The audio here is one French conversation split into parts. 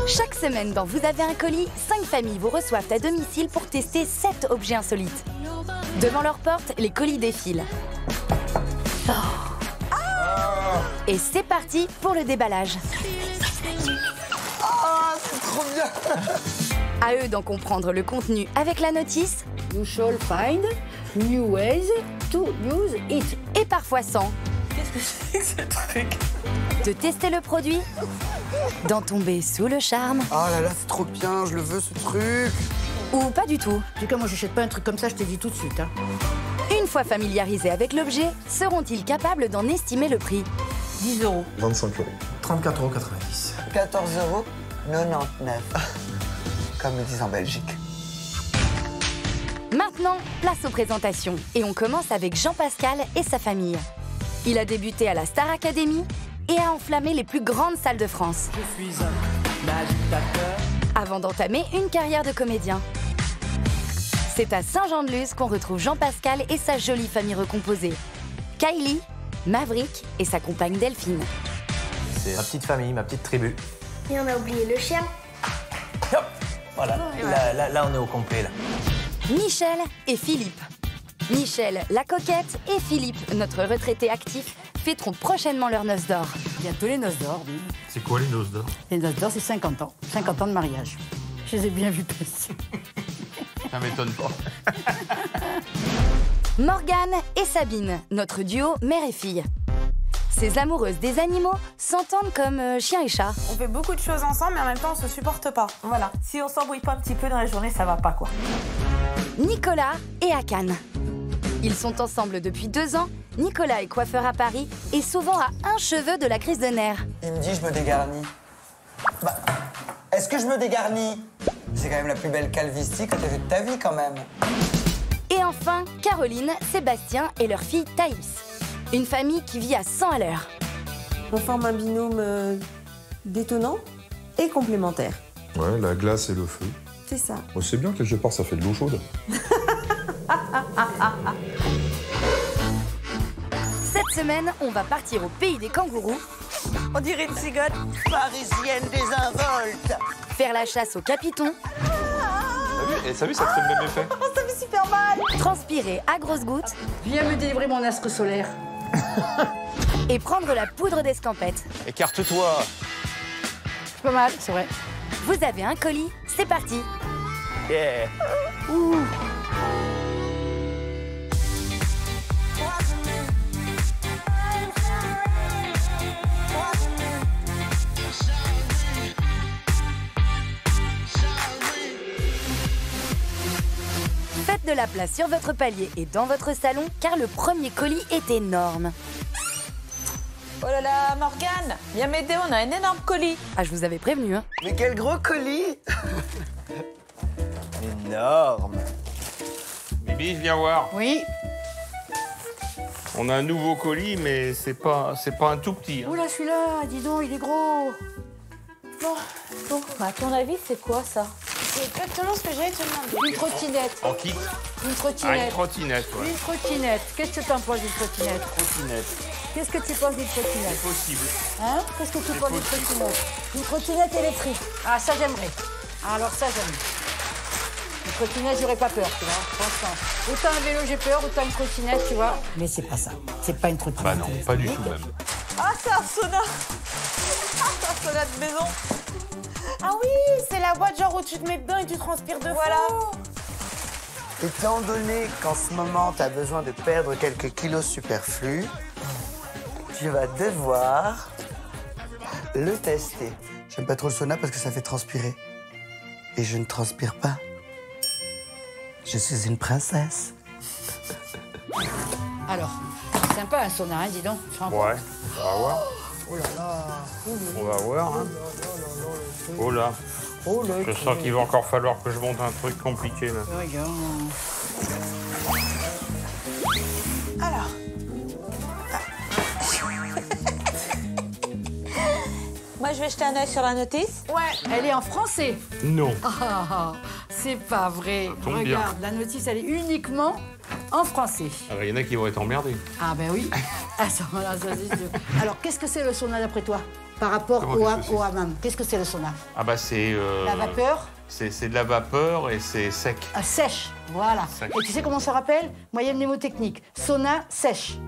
Chaque semaine dans Vous avez un colis, 5 familles vous reçoivent à domicile pour tester 7 objets insolites. Devant leur porte, les colis défilent. Et c'est parti pour le déballage. Ah, c'est trop bien! À eux d'en comprendre le contenu avec la notice. You shall find new ways to use it. Et parfois sans. Qu'est-ce que c'est que ce truc? De tester le produit, d'en tomber sous le charme. Oh là là, c'est trop bien, je le veux ce truc. Ou pas du tout. En tout cas, moi, j'achète pas un truc comme ça, je te dis tout de suite. Hein. Une fois familiarisés avec l'objet, seront-ils capables d'en estimer le prix? 10 €. 25 €. 34,90 €. 14,99 €. Comme ils disent en Belgique. Maintenant, place aux présentations. Et on commence avec Jean-Pascal et sa famille. Il a débuté à la Star Academy et a enflammé les plus grandes salles de France. Je suis un agitateur. Avant d'entamer une carrière de comédien. C'est à Saint-Jean-de-Luz qu'on retrouve Jean-Pascal et sa jolie famille recomposée. Kylie, Maverick et sa compagne Delphine. C'est ma petite famille, ma petite tribu. Et on a oublié le chien. Hop, voilà, là on est au complet là. Michel et Philippe. Michel, la coquette, et Philippe, notre retraité actif, fêteront prochainement leurs noces d'or. Bientôt les noces d'or, oui. C'est quoi les noces d'or? Les noces d'or, c'est 50 ans. 50 ans de mariage. Je les ai bien vus passer. Ça m'étonne pas. Morgane et Sabine, notre duo mère et fille. Ces amoureuses des animaux s'entendent comme chien et chat. On fait beaucoup de choses ensemble, mais en même temps, on se supporte pas. Voilà. Si on s'embrouille pas un petit peu dans la journée, ça va pas, quoi. Nicolas et Akan. Ils sont ensemble depuis 2 ans. Nicolas est coiffeur à Paris et souvent à un cheveu de la crise de nerfs. Il me dit je me dégarnis. Bah, est-ce que je me dégarnis? C'est quand même la plus belle calvitie que t'as vue de ta vie, quand même. Et enfin, Caroline, Sébastien et leur fille Thaïs. Une famille qui vit à 100 à l'heure. On forme un binôme détonnant et complémentaire. Ouais, la glace et le feu. C'est ça. Oh, c'est bien, quelque part, ça fait de l'eau chaude. Cette semaine, on va partir au pays des kangourous. On dirait une cigogne. Parisienne désinvolte. Faire la chasse aux capitons. Ça fait le même effet. Oh, ça fait super mal. Transpirer à grosses gouttes. Viens me délivrer mon astre solaire. Et prendre la poudre d'escampette. Écarte-toi. C'est pas mal, c'est vrai. Vous avez un colis, c'est parti. Yeah. Faites de la place sur votre palier et dans votre salon, car le premier colis est énorme. Oh là là, Morgane, viens m'aider, on a un énorme colis. Ah, je vous avais prévenu, hein. Mais quel gros colis! Énorme. Bibi, viens voir. Oui. On a un nouveau colis, mais c'est pas un tout petit. Hein. Oula, celui-là, dis donc, il est gros. Bon, à ton avis, c'est quoi ça? C'est exactement ce que j'allais te demander. Une trottinette. En kit. Une Ah, une trottinette. trottinette, ouais. Une trottinette. Qu'est-ce que tu en penses d'une trottinette? Trottinette. Qu'est-ce que tu penses d'une trottinette? Possible. Hein? Qu'est-ce que tu penses d'une possible. trottinette? Une trottinette électrique. Ah, ça, j'aimerais. Alors, ça, j'aime. Une trottinette, j'aurais pas peur, tu vois, franchement. Autant un vélo, j'ai peur, autant une trottinette, tu vois. Mais c'est pas ça. C'est pas une trottinette. Bah non, pas du tout même. Ah, c'est un sauna. Ah, c'est un sauna de maison. Ah oui, c'est la boîte genre où tu te mets dedans et tu transpires de Voilà. Étant donné qu'en ce moment, tu as besoin de perdre quelques kilos superflus, tu vas devoir le tester. J'aime pas trop le sauna parce que ça fait transpirer. Et je ne transpire pas. Je suis une princesse. Alors, sympa un sauna, hein, dis donc. Franchement. Ouais, on va voir. Oh là là. On va voir. Hein. Oh là. Oh là. Je sens qu'il va encore falloir que je monte un truc compliqué là. Regarde. Alors. Moi, je vais jeter un œil sur la notice. Ouais, elle est en français. Non. Ah, c'est pas vrai. tombe bien. Regarde, la notice, elle est uniquement en français. Alors, il y en a qui vont être emmerdés. Ah ben oui. Ah, ça, voilà, ça, c'est sûr. Alors, qu'est-ce que c'est le sauna d'après toi? par rapport Comment au qu'est-ce que c'est hammam. Qu'est-ce que c'est le sauna? Ah bah c'est... La vapeur C'est de la vapeur et c'est sec. sèche, voilà. Sec. Et tu sais comment ça rappelle? Moi, il y a une mnémotechnique. Sauna, sèche.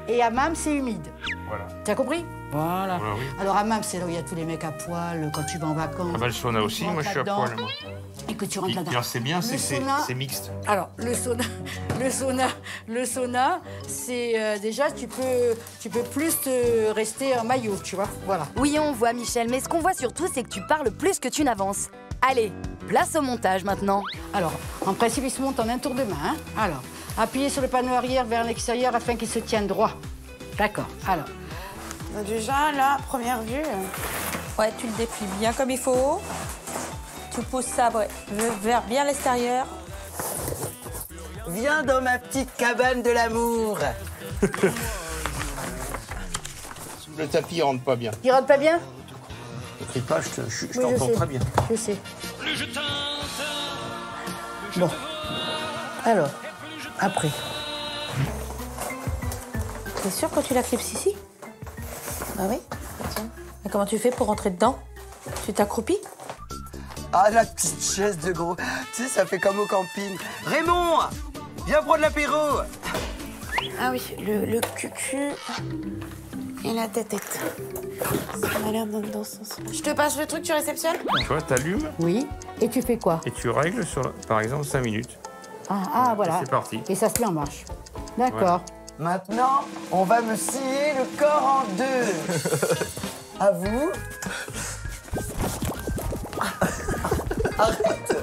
Et hammam, c'est humide. Voilà. Tu as compris? Voilà. Voilà, oui. Alors, hammam, c'est là où il y a tous les mecs à poil, quand tu vas en vacances. Ah bah le sauna Tu aussi, rentres moi je suis à là-dedans poil. Moi. Et que tu rentres là-dedans. Alors c'est bien, Le sauna- c'est mixte. Alors, le sauna, c'est déjà, tu peux plus rester en maillot, tu vois, voilà. Oui, on voit, Michel, mais ce qu'on voit surtout, c'est que tu parles plus que tu n'avances. Allez, place au montage maintenant. Alors, en principe, il se monte en un tour de main. Hein. Alors, appuyez sur le panneau arrière vers l'extérieur afin qu'il se tienne droit. D'accord, alors. Déjà, là, première vue. Ouais, tu le déplies bien comme il faut. Tu pousses ça vers bien l'extérieur. Viens dans ma petite cabane de l'amour. Le tapis rentre pas bien. Il rentre pas bien? Ne crie pas, je Oui, t'entends sais. très bien. Je sais. Bon. Alors, après. T'es sûr que tu la clipses ici? Bah oui. Tiens. Et comment tu fais pour rentrer dedans? Tu t'accroupis? Ah, la petite chaise de gros. Tu sais, ça fait comme au camping. Raymond, viens prendre l'apéro. Ah oui, le cucu et la tête. Ça m'a l'air dans ce sens. Je te passe le truc, tu réceptionnes? Tu vois, t'allumes Oui. Et tu fais quoi? et tu règles sur, par exemple, 5 minutes. Voilà. C'est parti. Et ça se met en marche. D'accord. Maintenant, on va me scier le corps en deux. À vous. Arrête.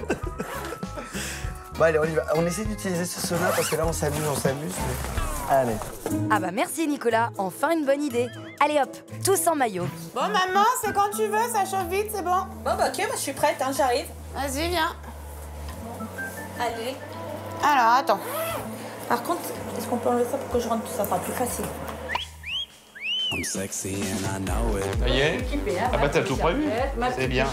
Bon, allez, on y va. On essaie d'utiliser ce sauna parce que là, on s'amuse. Mais... Allez. Ah bah merci Nicolas, enfin une bonne idée. Allez hop, tous en maillot. Bon, maman, c'est quand tu veux, ça chauffe vite, c'est bon. Bon, bah ok, moi je suis prête, hein, j'arrive. Vas-y, viens. Allez. Alors, attends. Par contre, est-ce qu'on peut enlever ça pour que je rentre tout ça? Ça sera plus facile. Ça y est. Ah bah t'as tout prévu. C'est bien.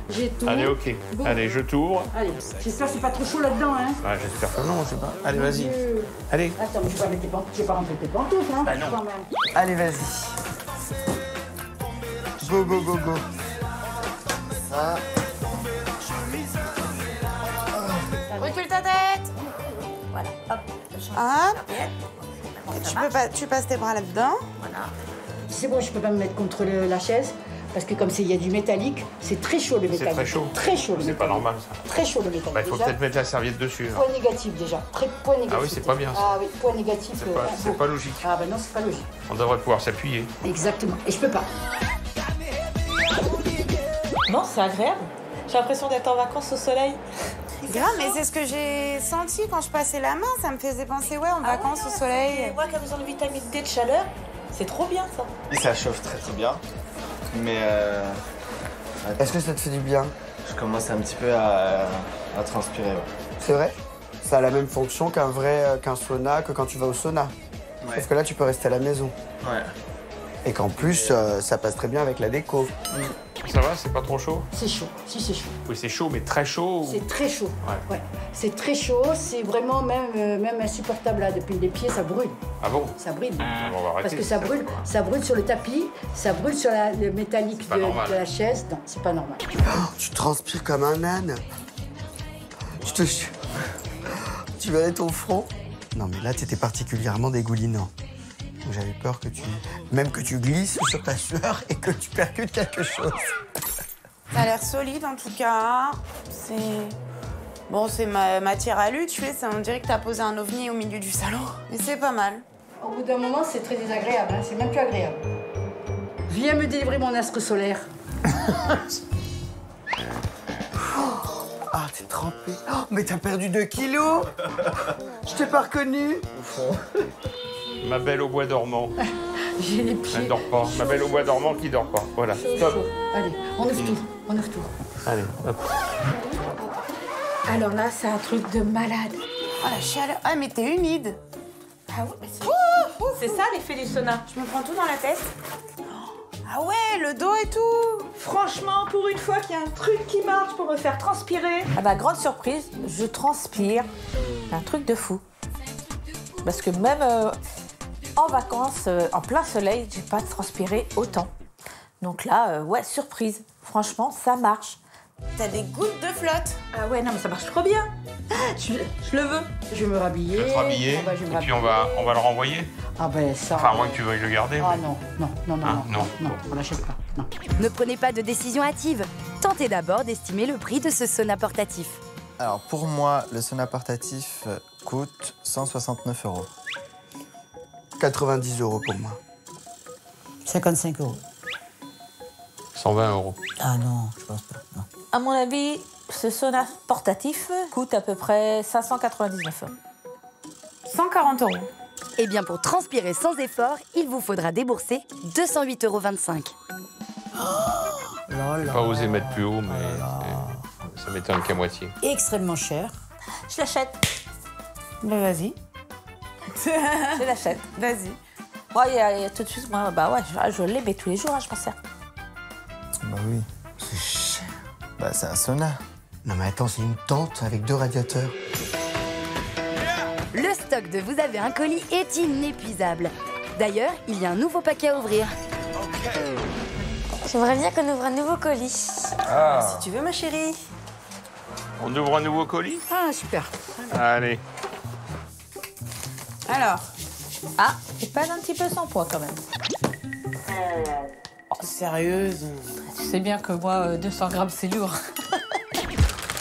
J'ai tout. Allez, ok. Bon. Allez, je t'ouvre. Allez, j'espère que c'est pas trop chaud là-dedans, hein. Ah, j'espère que non, je sais pas. Allez, vas-y. Allez. Attends, mais je vais pas mettre tes pantoufles, je vais pas rentrer tes pantoufles, hein. Bah non. Quand même. Allez, vas-y. Go, go, go, go. Ça. Recule ta tête. Voilà, hop. Hop. Tu passes tes bras là-dedans. C'est bon, je peux pas me mettre contre la chaise, parce que comme il y a du métallique, c'est très chaud le métallique. C'est très chaud. Très chaud le C'est métallique. pas normal, ça. Très chaud le métallique. Bah, il faut déjà. peut-être mettre la serviette dessus. hein. Point négatif déjà. Point négatif. Ah oui, c'est pas bien, ça. Ah oui, point négatif. C'est pas logique. Ah ben non, c'est pas logique. On devrait pouvoir s'appuyer. Exactement. Et je peux pas. Non, c'est agréable. J'ai l'impression d'être en vacances au soleil. Grave, mais c'est ce que j'ai senti quand je passais la main. Ça me faisait penser, ouais, en vacances au soleil. Moi qui a besoin de vitamine D, de chaleur, c'est trop bien ça. Et ça chauffe très très bien. Mais Est-ce que ça te fait du bien? je commence un petit peu à transpirer. Ouais. C'est vrai? Ça a la même fonction qu'un sauna, que quand tu vas au sauna. Ouais. Sauf que là, tu peux rester à la maison. Ouais. Et qu'en plus, ça passe très bien avec la déco. Ça va, c'est pas trop chaud? C'est chaud. Si, c'est chaud. Oui, c'est chaud, mais très chaud. C'est très chaud. Ouais. Ouais. C'est très chaud. C'est vraiment même insupportable là. Depuis les pieds, ça brûle. Ah bon? Ça brûle. Ah, bon, on va arrêter. Parce que ça brûle sur le tapis, ça brûle sur le métallique pas normal. de la chaise. Non, c'est pas normal. Tu transpires comme un âne. Je te jure. Tu verrais ton front. Non, mais là, t'étais particulièrement dégoulinant. Donc, j'avais peur que tu glisses sur ta sueur et que tu percutes quelque chose. Ça a l'air solide en tout cas. C'est. Bon, c'est matière alu, tu sais, on dirait que t'as posé un ovni au milieu du salon. Mais c'est pas mal. Au bout d'un moment, c'est très désagréable. Hein. C'est même plus agréable. Viens me délivrer mon astre solaire. Ah, t'es trempé. Oh, mais t'as perdu 2 kilos. Je t'ai pas reconnu. Ma belle au bois dormant. J'ai les pieds. Elle dort pas. Ma belle au bois dormant qui dort pas. Voilà. Stop. Chaud. Allez, on ouvre tout. On ouvre tout. Allez, hop. Alors là, c'est un truc de malade. Oh la chaleur. Ah, mais t'es humide. Ah oui, c'est ça l'effet du sauna. Je me prends tout dans la tête. Ah ouais, le dos et tout. Franchement, pour une fois qu'il y a un truc qui marche pour me faire transpirer. Ah bah, grande surprise, je transpire. C'est un truc de fou. Parce que même en vacances, en plein soleil, j'ai pas transpiré autant. Donc là, ouais, surprise. Franchement, ça marche. T'as des gouttes de flotte. Ah ouais, non, mais ça marche trop bien. Je le veux. Je vais me rhabiller. Je vais te rhabiller, Ah bah, je vais me et puis on va le renvoyer. Ah ben ça... Enfin, à moins que tu veuilles le garder. Ah mais- non, on l'achète pas. Non. Ne prenez pas de décision hâtive. Tentez d'abord d'estimer le prix de ce sauna portatif. Alors pour moi, le sauna portatif coûte 169 €. 90 € pour moi. 55 €. 120 €. Ah non, je pense pas. Non. À mon avis, ce sauna portatif coûte à peu près 599 €. 140 €. Eh bien, pour transpirer sans effort, il vous faudra débourser 208,25 €. J'ai pas osé mettre plus haut, mais ça m'étonne qu'à moitié. Extrêmement cher. Je l'achète. Bah vas-y. Je l'achète. Vas-y. Moi, il y a tout de suite, moi, bah ouais, je l'ai, mais tous les jours, hein, je m'en sers. Bah oui. C'est cher. Bah c'est un sauna. Non mais attends, c'est une tente avec 2 radiateurs. Le stock de Vous avez un colis est inépuisable. D'ailleurs, il y a un nouveau paquet à ouvrir. J'aimerais bien qu'on ouvre un nouveau colis. Ah, Si tu veux, ma chérie. on ouvre un nouveau colis? Ah, super. Allez. Alors. Ah, c'est pas un petit peu sans poids quand même. Oh, sérieuse. Tu sais bien que moi, 200 grammes, c'est lourd.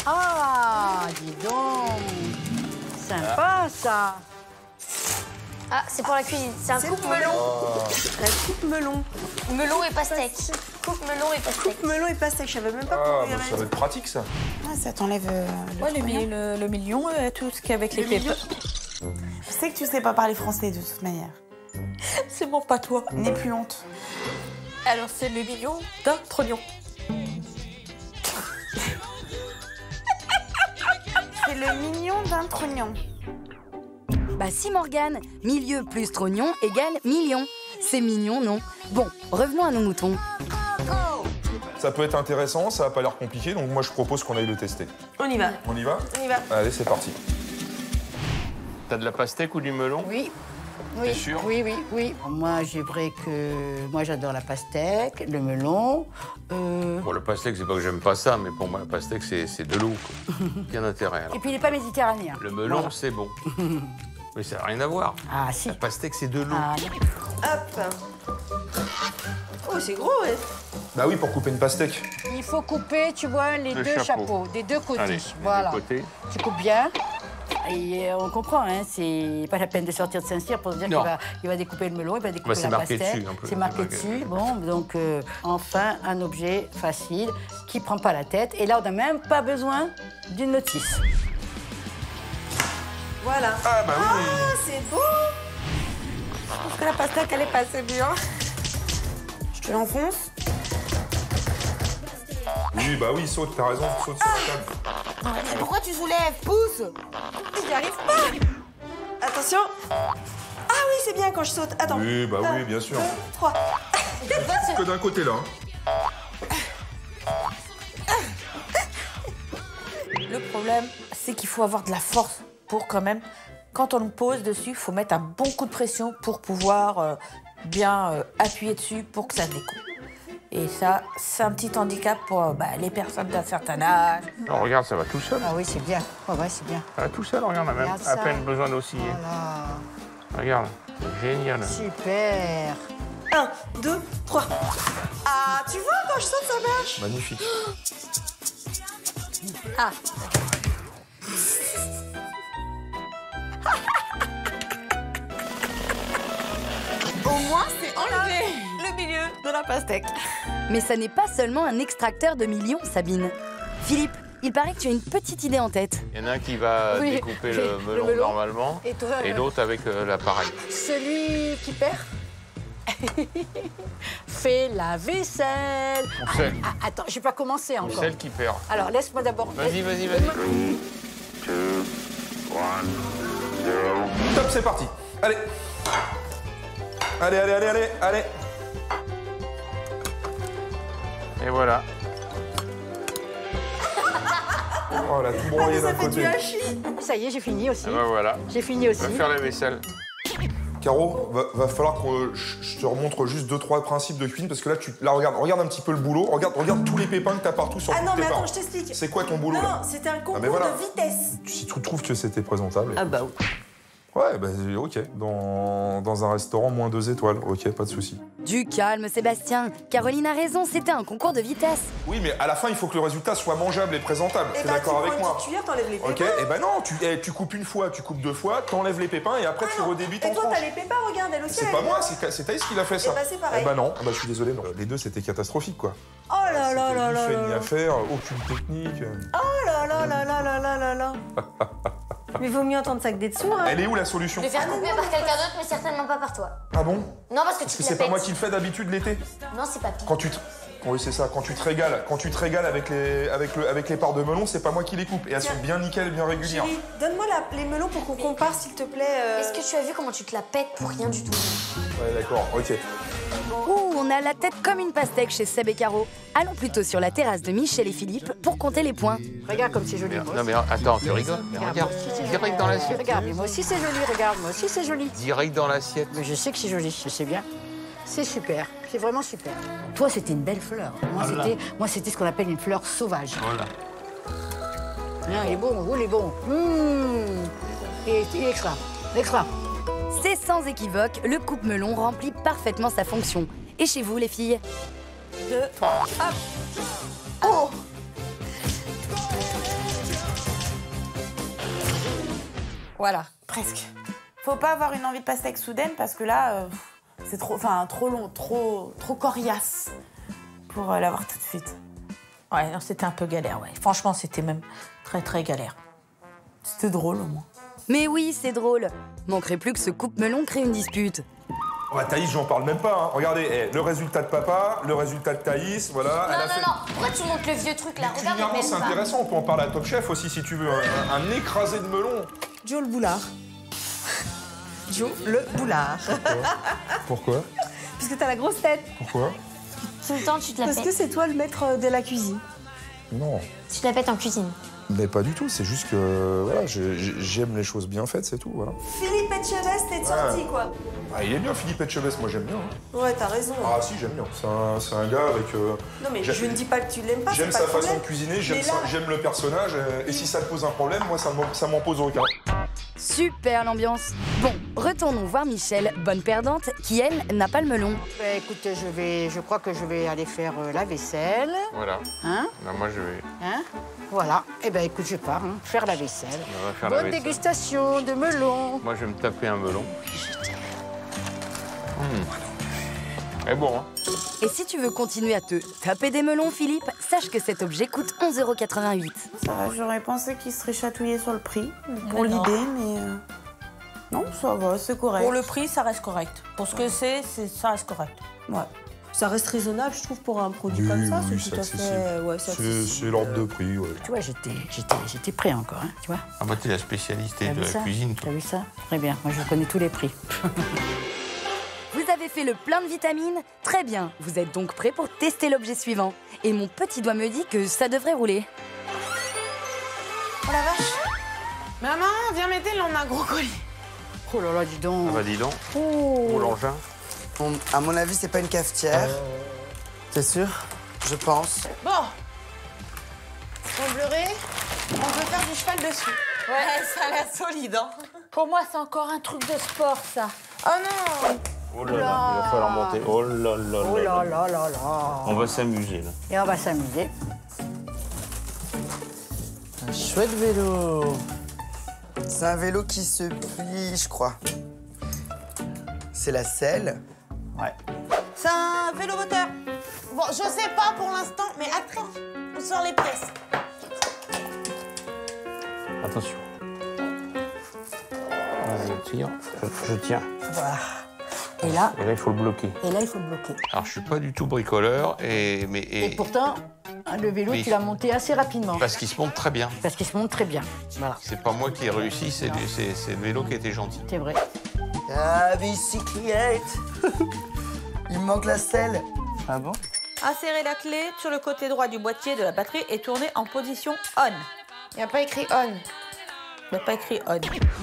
Ah, dis donc. Sympa, ça. Ah, c'est pour la cuisine. C'est un coupe-melon. La coupe melon. Melon et pastèque. Coupe melon et pastèque. Melon et pastèque, je savais même pas Ah, comment bah, ça va être pratique, ça. Ah, ça t'enlève Ouais, le million, tout ce qui est avec les million. pépins. Je sais que tu sais pas parler français de toute manière. C'est mon patois. N'aie plus honte. Alors, c'est le million d'un trognon. C'est le mignon d'un trognon. Bah si Morgane, milieu plus trognon égale million. C'est mignon, non? Bon, revenons à nos moutons. Ça peut être intéressant, ça va pas l'air compliqué, donc moi je propose qu'on aille le tester. On y va. On y va? On y va. Allez, c'est parti. T'as de la pastèque ou du melon? Oui. T'es sûr? Oui. Moi, j'aimerais que... Moi, j'adore la pastèque, le melon. Bon, le pastèque, c'est pas que j'aime pas ça, mais pour moi, la pastèque, c'est de l'eau, quoi. Bien intérêt, alors. Et puis, il n'est pas méditerranéen. Le melon, Voilà. c'est bon. Mais ça n'a rien à voir. Ah, si. La pastèque, c'est de l'eau. Ah, Hop. Oh, c'est gros, ouais. Bah oui, pour couper une pastèque. il faut couper, tu vois, les Le deux chapeau. chapeaux, des deux côtés. Allez, voilà. des deux côtés. Tu coupes bien. Et on comprend, hein, c'est pas la peine de sortir de Saint-Cyr pour se dire Non. qu'il va découper le melon, il va découper c'est la marqué pastèque. dessus, un peu. C'est marqué C'est marqué. dessus. Bon, donc enfin un objet facile qui prend pas la tête. Et là, on n'a même pas besoin d'une notice. Voilà. Ah bah oui. Ah, c'est beau. Je pense que la pastèque, elle est passée bien. Je te l'enfonce. Oui, bah oui, saute, t'as raison, saute sur la table. Mais pourquoi tu soulèves? Pousse. J'y arrive pas. Attention. Ah oui, c'est bien quand je saute. Attends. Oui, bah oui, bien sûr. 3. Que d'un côté là. Le problème, c'est qu'il faut avoir de la force pour quand même, quand on le pose dessus, il faut mettre un bon coup de pression pour pouvoir bien appuyer dessus pour que ça se découpe. Et ça, c'est un petit handicap pour les personnes d'un certain âge. Alors, regarde, ça va tout seul. Ah oui, c'est bien. Ouais, c'est bien. Ça va tout seul, regarde, on a même Regarde à ça. peine besoin d'osciller. Voilà. Regarde, c'est génial. Super. 1, 2, 3. Ah, tu vois, quand je saute, ça marche. Magnifique. Ah. Au moins, c'est enlevé. Le milieu de la pastèque. Mais ça n'est pas seulement un extracteur de millions, Sabine. Philippe, il paraît que tu as une petite idée en tête. Il y en a un qui va Oui, découper le le melon melon. normalement, Et toi, et l'autre avec l'appareil. Celui qui perd fait la vaisselle. Celle. Attends, j'ai pas commencé encore. Celle qui perd. Alors, laisse-moi d'abord... Vas-y. Top, c'est parti. Allez. Allez. Et voilà. Oh, elle a tout broyé d'un côté. Ça y est, j'ai fini aussi. Et ben voilà. J'ai fini aussi. On va faire la vaisselle. Caro, va falloir que je te remontre juste 2-3 principes de cuisine parce que là, regarde un petit peu le boulot. Regarde tous les pépins que t'as partout sur Ah non, tes mais parents. attends, je t'explique. C'est quoi ton boulot là? Non, c'était un concours voilà. de vitesse. Si tu trouves que c'était présentable. Ah bah oui. Ouais, bah ok. Dans un restaurant moins 2 étoiles, ok, pas de souci. Du calme, Sébastien. Caroline a raison, c'était un concours de vitesse. Oui, mais à la fin, il faut que le résultat soit mangeable et présentable. T'es d'accord avec moi? Tu t'enlèves les pépins. Ok, et ben non, tu coupes une fois, tu coupes 2 fois, t'enlèves les pépins et après tu redébites en Et toi, tranches. t'as les pépins, regarde, elle aussi. C'est pas moi, c'est Thaïs qui l'a fait ça. Et bah c'est pareil. Eh ben non, bah je suis désolé, non. Les deux c'était catastrophique quoi. Oh là là là là Ni fait là ni là. à faire, aucune technique. Oh là là là là là là là là. Mais vaut mieux entendre ça que d'être sourd, hein. Elle est où la solution? Le faire couper par quelqu'un d'autre, mais certainement pas par toi. Ah bon? Non, parce que Parce tu que te c'est la pas pètes. moi qui le fais d'habitude l'été. Non, c'est pas pire. Oui, c'est ça, quand tu te régales avec les parts de melon, c'est pas moi qui les coupe. Et elles sont bien nickel, bien régulières. Chérie, donne-moi les melons pour qu'on compare, s'il te plaît. Est-ce que tu as vu comment tu te la pètes pour rien du tout? Ouais, d'accord, ok. Ouh, on a la tête comme une pastèque chez Seb et Caro. Allons plutôt sur la terrasse de Michel et Philippe pour compter les points. Regarde comme c'est joli. Non mais attends, tu rigoles? Mais regarde, direct dans l'assiette. Regarde, mais moi aussi c'est joli, regarde, moi aussi c'est joli. Direct dans l'assiette. Mais je sais que c'est joli, je sais bien. C'est super, c'est vraiment super. Toi, c'était une belle fleur. Moi, c'était ce qu'on appelle une fleur sauvage. Voilà. Hein, il est bon, il est bon. Il est extra, extra. C'est sans équivoque, le coupe-melon remplit parfaitement sa fonction. Et chez vous, les filles? 2, hop. Oh. Voilà, presque. Faut pas avoir une envie de pastèque soudaine parce que là, c'est trop long, trop coriace pour l'avoir tout de suite. Ouais, non, c'était un peu galère, ouais. Franchement, c'était même très, très galère. C'était drôle au moins. Mais oui, c'est drôle. Manquerait plus que ce coupe-melon crée une dispute. Ouais, Thaïs, j'en parle même pas. Hein. Regardez, le résultat de papa, le résultat de Thaïs, voilà. Non, pourquoi tu montes le vieux truc là? Regarde, Culinairement, c'est intéressant. On peut en parler à Top Chef aussi si tu veux. Un écrasé de melon. Joe le boulard. Joe le boulard. Pourquoi? Parce que t'as la grosse tête. Pourquoi? Tout le temps, tu te la pètes. Parce que c'est toi le maître de la cuisine. Non. Tu te la pètes en cuisine. Mais pas du tout, c'est juste que voilà, j'aime les choses bien faites, c'est tout. Voilà. Philippe Etchebest, t'es sorti, quoi. Ah, il est bien, Philippe Etchebest, moi j'aime bien. Hein. Ouais, t'as raison. Ah si, j'aime bien. C'est un gars avec... Non, mais je ne dis pas que tu l'aimes pas, J'aime c'est sa pas le façon de problème. cuisiner, Mais là- j'aime le personnage, et si ça te pose un problème, moi ça m'en pose aucun. Super l'ambiance. Bon, retournons voir Michel, bonne perdante, qui elle n'a pas le melon. Bah, écoute, je crois que je vais aller faire la vaisselle. Voilà. Hein? Non, moi je vais. Hein? Voilà. Eh ben écoute, je pars faire la vaisselle. On va faire la Bonne vaisselle. dégustation de melon. Moi je vais me taper un melon. C'est bon, hein? Et si tu veux continuer à te taper des melons, Philippe, sache que cet objet coûte 11,88 €. Ça va, j'aurais pensé qu'il serait chatouillé sur le prix pour l'idée, mais non, ça va, c'est correct. Pour le prix, ça reste correct. Pour ce que ça reste correct. Ouais. Ça reste raisonnable, je trouve, pour un produit comme ça. C'est tout à fait... Ouais, c'est accessible. C'est l'ordre de prix, ouais. Tu vois, j'étais prêt encore, hein, tu vois. Ah bah t'es la spécialité T'as de vu la ça? cuisine, T'as toi. vu ça? Très bien, moi je connais tous les prix. Vous avez fait le plein de vitamines? Très bien, vous êtes donc prêts pour tester l'objet suivant. Et mon petit doigt me dit que ça devrait rouler. Oh la vache! Maman, viens m'aider, là on a un gros colis. Oh là là, dis donc. Ah bah dis donc. Oh. Boulanger. À mon avis, c'est pas une cafetière. T'es sûr? Je pense. Bon. On beurré, on peut faire du cheval dessus. Ouais, ça a l'air solide, hein. Pour moi, c'est encore un truc de sport, ça. Oh non! Oh là là, il va falloir monter. Oh là là Oh là là là. là là là. On va s'amuser là. Et on va s'amuser. Un chouette vélo. C'est un vélo qui se plie, je crois. C'est la selle. Ouais. C'est un vélo moteur. Bon, je sais pas pour l'instant, mais attends, on sort les pièces. Attention. Je tire. Je tiens. Voilà. Et là, il faut le bloquer. il faut le bloquer. Alors je suis pas du tout bricoleur Et pourtant, le vélo, Oui. tu l'as monté assez rapidement. Parce qu'il se monte très bien. Parce qu'il se monte très bien. Voilà. C'est pas moi qui ai réussi, c'est le vélo qui était gentil. C'est vrai. Ah, bicyclette. Il me manque la selle. Ah bon? Insérez la clé sur le côté droit du boîtier de la batterie et tournez en position on. Il n'y a pas écrit on. Il n'y a pas écrit on.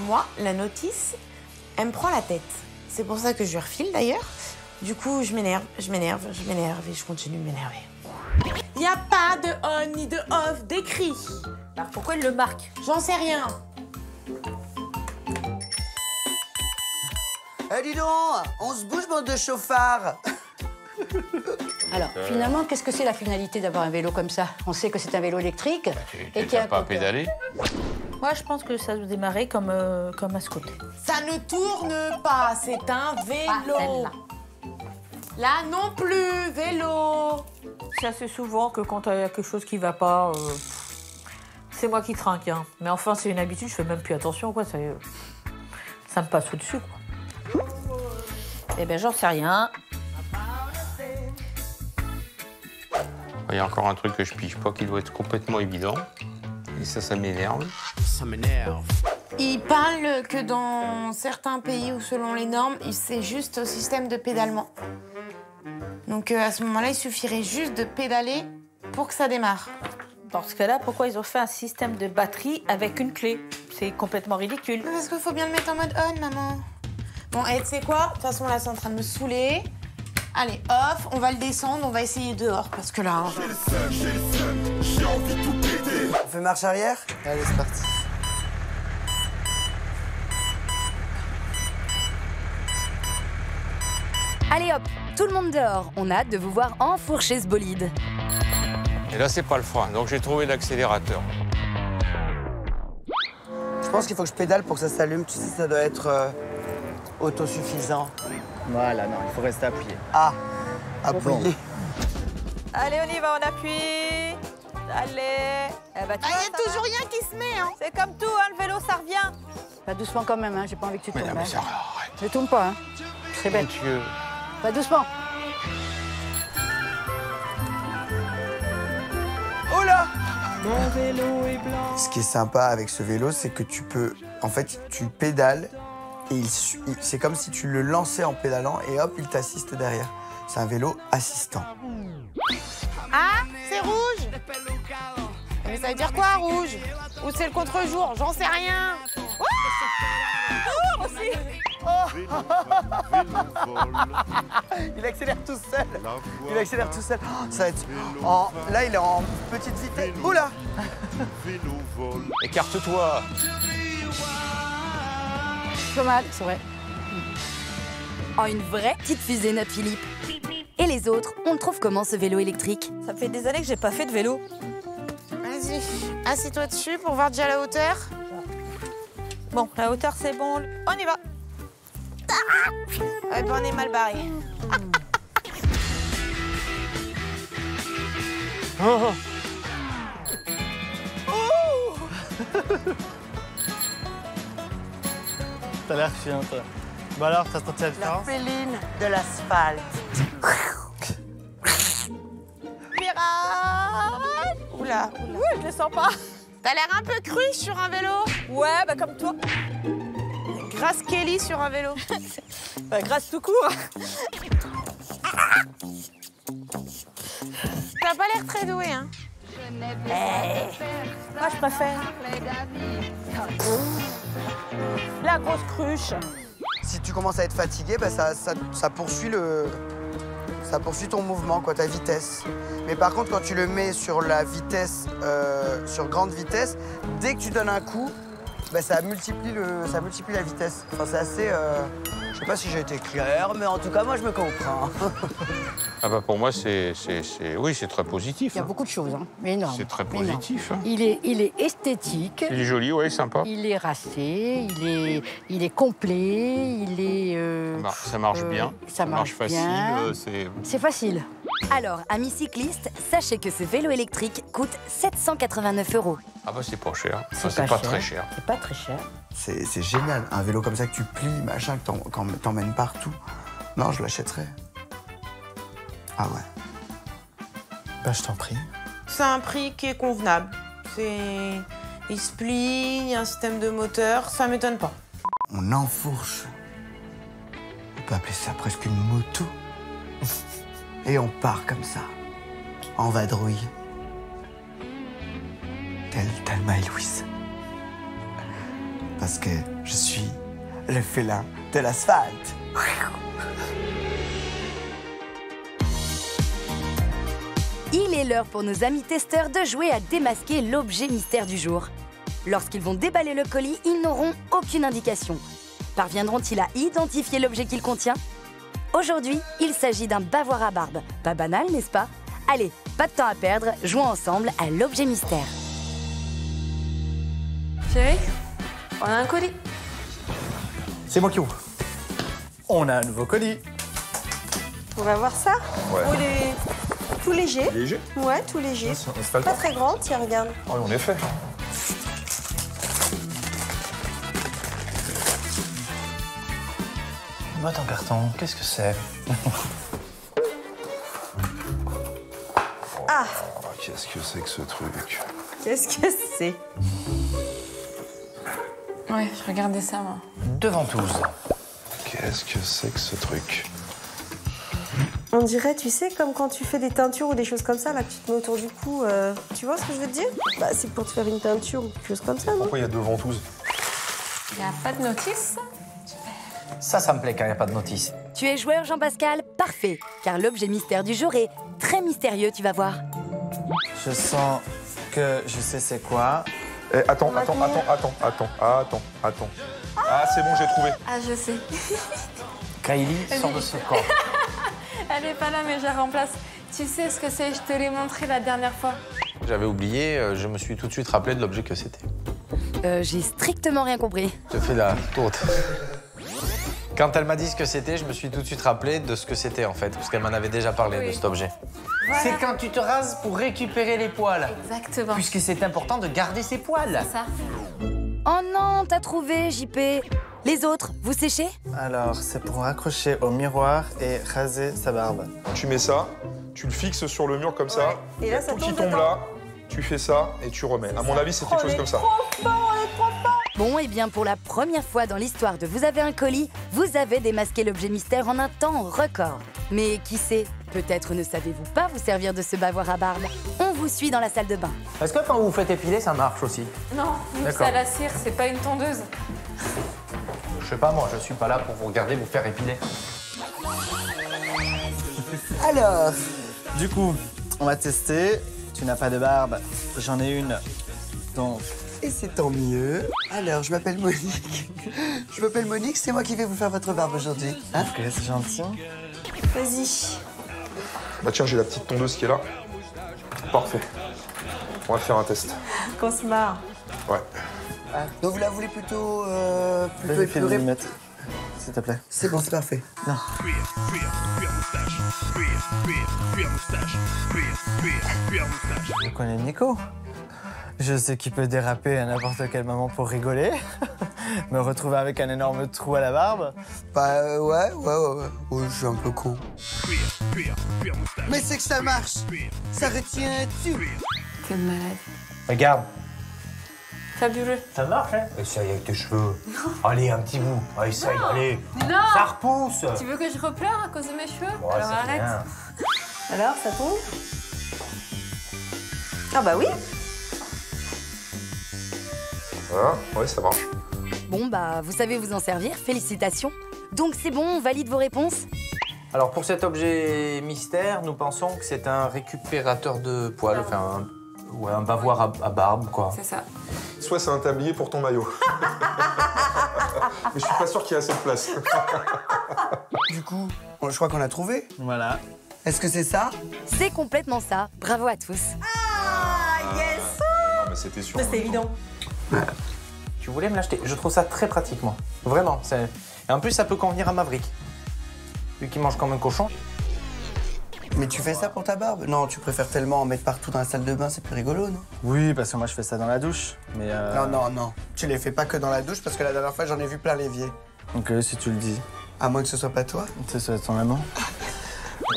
Moi, la notice, elle me prend la tête. C'est pour ça que je lui refile d'ailleurs. Du coup, je m'énerve et je continue de m'énerver. Il n'y a pas de on ni de off d'écrit. Alors pourquoi il le marque? J'en sais rien. Eh dis donc, on se bouge, bande de chauffards. Alors, finalement, qu'est-ce que c'est la finalité d'avoir un vélo comme ça? On sait que c'est un vélo électrique. Tu n'as pas pédalé? Moi, je pense que ça doit démarrer comme un scooter. Ça ne tourne pas, c'est un vélo. celle-là. Là non plus, vélo. C'est assez souvent que quand il y a quelque chose qui va pas, c'est moi qui trinque. Hein. Mais enfin, c'est une habitude, je fais même plus attention, quoi. Ça me passe au-dessus, quoi. Eh ben, j'en sais rien. Il y a encore un truc que je pige pas qui doit être complètement évident. Et ça m'énerve. Il parle que dans certains pays ou selon les normes, c'est juste au système de pédalement. Donc à ce moment-là, il suffirait juste de pédaler pour que ça démarre. Dans ce cas-là, pourquoi ils ont fait un système de batterie avec une clé? C'est complètement ridicule. Parce qu'il faut bien le mettre en mode on, maman. Bon, et tu sais quoi? De toute façon, là, c'est en train de me saouler. Allez, off, on va le descendre, on va essayer dehors, parce que là... On fait marche arrière? Allez, c'est parti. Allez hop, tout le monde dehors. On a hâte de vous voir enfourcher ce bolide. Et là, c'est pas le frein, donc j'ai trouvé l'accélérateur. Je pense qu'il faut que je pédale pour que ça s'allume. Tu sais, ça doit être autosuffisant. Voilà, non, il faut rester appuyé. Ah, appuyé. Allez, on y va, on appuie. Allez. Eh ben, il n'y a toujours rien qui se met, hein. C'est comme tout, hein, le vélo, ça revient. Pas doucement quand même, hein. J'ai pas envie que tu tombes. Mais ça, arrête. Ne tombe pas, hein. C'est bête. Mon Dieu. Pas doucement. Oh là! Mon vélo est blanc. Ce qui est sympa avec ce vélo, c'est que tu peux... En fait, tu pédales et c'est comme si tu le lançais en pédalant et hop, il t'assiste derrière. C'est un vélo assistant. Ah, c'est rouge. Mais ça veut dire quoi, rouge? Ou c'est le contre-jour? J'en sais rien. Oh, aussi. Il accélère tout seul. Il accélère tout seul. Oh, ça va être... Là, il est en petite vitesse. Oula! Écarte-toi. Pas mal, c'est vrai. Oh, une vraie petite fusée, notre Philippe. Et les autres, on le trouve comment, ce vélo électrique? Ça fait des années que j'ai pas fait de vélo. Vas-y, assieds-toi dessus pour voir déjà la hauteur. Bon, la hauteur, c'est bon. On y va. Ouais, ben, on est mal barré. Oh. T'as l'air chiant, toi. Bah alors, t'as senti la différence? La féline de l'asphalte. Mirage! Oula, oula. Ouais, je le sens pas. T'as l'air un peu cru sur un vélo. Ouais, bah comme toi. Grace Kelly sur un vélo. Bah, grâce tout court. T'as pas l'air très doué, hein. Moi, je préfère la grosse cruche. Si tu commences à être fatigué, bah ça poursuit ça poursuit ton mouvement, quoi, ta vitesse. Mais par contre, quand tu le mets sur la vitesse, sur grande vitesse, dès que tu donnes un coup, bah, ça multiplie la vitesse. Enfin, c'est assez... Je sais pas si j'ai été clair, mais en tout cas, moi, je me comprends. Ah bah pour moi, oui, c'est très positif. Il y a beaucoup de choses, hein. Énorme. C'est très positif. Hein. Il est esthétique. Il est joli, ouais, sympa. Il est racé, il est complet, il est... Ça marche bien. Ça marche facile. C'est facile. Alors, amis cyclistes, sachez que ce vélo électrique coûte 789 €. Ah bah c'est pas cher. C'est C'est pas très cher. C'est pas très cher. C'est génial, un vélo comme ça que tu plies, machin, que t'emmènes partout. Non, je l'achèterais. Ah ouais. Bah, je t'en prie. C'est un prix qui est convenable. Il se plie, il y a un système de moteur, ça m'étonne pas. On enfourche. On peut appeler ça presque une moto. Et on part comme ça, en vadrouille. Telle Thelma et Louise. Parce que je suis le félin de l'asphalte. Il est l'heure pour nos amis testeurs de jouer à démasquer l'objet mystère du jour. Lorsqu'ils vont déballer le colis, ils n'auront aucune indication. Parviendront-ils à identifier l'objet qu'il contient? Aujourd'hui, il s'agit d'un bavoir à barbe. Pas banal, n'est-ce pas? Allez, pas de temps à perdre, jouons ensemble à l'objet mystère. Chérie, on a un colis. C'est moi qui ouvre. On a un nouveau colis. On va voir ça. Ouais. Oh, tout léger. Léger? Ouais, tout léger. Pas Pas très grand, tiens, regarde. Oh, on est fait. Boîte en carton, qu'est-ce que c'est? Ah! Oh, qu'est-ce que c'est que ce truc? Qu'est-ce que c'est? Ouais, je regardais ça, moi. Deux ventouses. Qu'est-ce que c'est que ce truc? On dirait, tu sais, comme quand tu fais des teintures ou des choses comme ça, là, que tu te mets autour du cou. Tu vois ce que je veux te dire? Bah, c'est pour te faire une teinture ou quelque chose comme ça, non? Pourquoi il y a deux ventouses? Il n'y a pas de notice? Ça me plaît quand il n'y a pas de notice. Tu es joueur, Jean-Pascal? Parfait, car l'objet mystère du jour est très mystérieux, tu vas voir. Je sens que je sais c'est quoi. Eh, attends. Ah, c'est bon, j'ai trouvé. Ah, je sais. Kylie sort de ce corps. Elle est pas là, mais je la remplace. Tu sais ce que c'est? Je te l'ai montré la dernière fois. J'avais oublié, je me suis tout de suite rappelé de l'objet que c'était. J'ai strictement rien compris. Je fais la tourte. Quand elle m'a dit ce que c'était, je me suis tout de suite rappelé de ce que c'était en fait, parce qu'elle m'en avait déjà parlé de cet objet. Voilà. C'est quand tu te rases pour récupérer les poils. Exactement. Puisque c'est important de garder ses poils. C'est ça. Oh non, t'as trouvé, JP. Les autres, vous séchez? Alors, c'est pour accrocher au miroir et raser sa barbe. Tu mets ça, tu le fixes sur le mur comme ça. Et là, ça tout qui tombe tombe là, tu fais ça et tu remets. À mon avis, c'est quelque chose comme ça. Bon, et bien pour la première fois dans l'histoire de Vous avez un colis, vous avez démasqué l'objet mystère en un temps record. Mais qui sait, peut-être ne savez-vous pas vous servir de ce bavoir à barbe. On vous suit dans la salle de bain. Est-ce que quand vous faites épiler, ça marche aussi? Non, nous, c'est D'accord. à la cire, c'est pas une tondeuse. Je sais pas, moi, je suis pas là pour vous regarder vous faire épiler. Alors, Du coup, on va tester. Tu n'as pas de barbe, j'en ai une. Donc, et c'est tant mieux. Alors, je m'appelle Monique. C'est moi qui vais vous faire votre barbe aujourd'hui. Hein? ok, c'est gentil. Vas-y. Bah tiens, j'ai la petite tondeuse qui est là. Parfait. On va faire un test. Qu'on se marre. Ouais. Donc vous la voulez plutôt Vas-y, fais épurée? 10 mètres, s'il te plaît. C'est bon, c'est parfait. Non. Je connais Nico. Je sais qu'il peut déraper à n'importe quel moment pour rigoler. Me retrouver avec un énorme trou à la barbe. Bah ouais. Ouais, je suis un peu con. Mais c'est que ça marche. Ça retient tout. T'es malade. Regarde. Fabuleux. Ça marche, hein? Essaye avec tes cheveux. Allez, un petit bout. Ah, essaye, allez. Non. Ça repousse. Tu veux que je repleure à cause de mes cheveux? Ouais, Alors c'est arrête. rien. Alors, ça tombe? Ah bah oui. Voilà, ouais, ça marche. Bon, bah, vous savez vous en servir, félicitations. Donc c'est bon, on valide vos réponses? Alors, pour cet objet mystère, nous pensons que c'est un récupérateur de poils, enfin, un bavoir à barbe, quoi. C'est ça. Soit c'est un tablier pour ton maillot. Mais je suis pas sûr qu'il y ait assez de place. Du coup, je crois qu'on a trouvé. Voilà. Est-ce que c'est ça? C'est complètement ça. Bravo à tous. Ah, yes. Non, mais c'était sûr. C'est évident. Tu voulais me l'acheter. Je trouve ça très pratique, moi. Vraiment. Et en plus, ça peut convenir à Maverick. Vu qu'il mange comme un cochon. Mais tu fais ça pour ta barbe? Non, tu préfères tellement en mettre partout dans la salle de bain, c'est plus rigolo, non? Oui, parce que moi je fais ça dans la douche. Mais Non. Tu les fais pas que dans la douche parce que la dernière fois j'en ai vu plein l'évier. Ok, si tu le dis. À moins que ce soit pas toi. C'est ça, ton amant.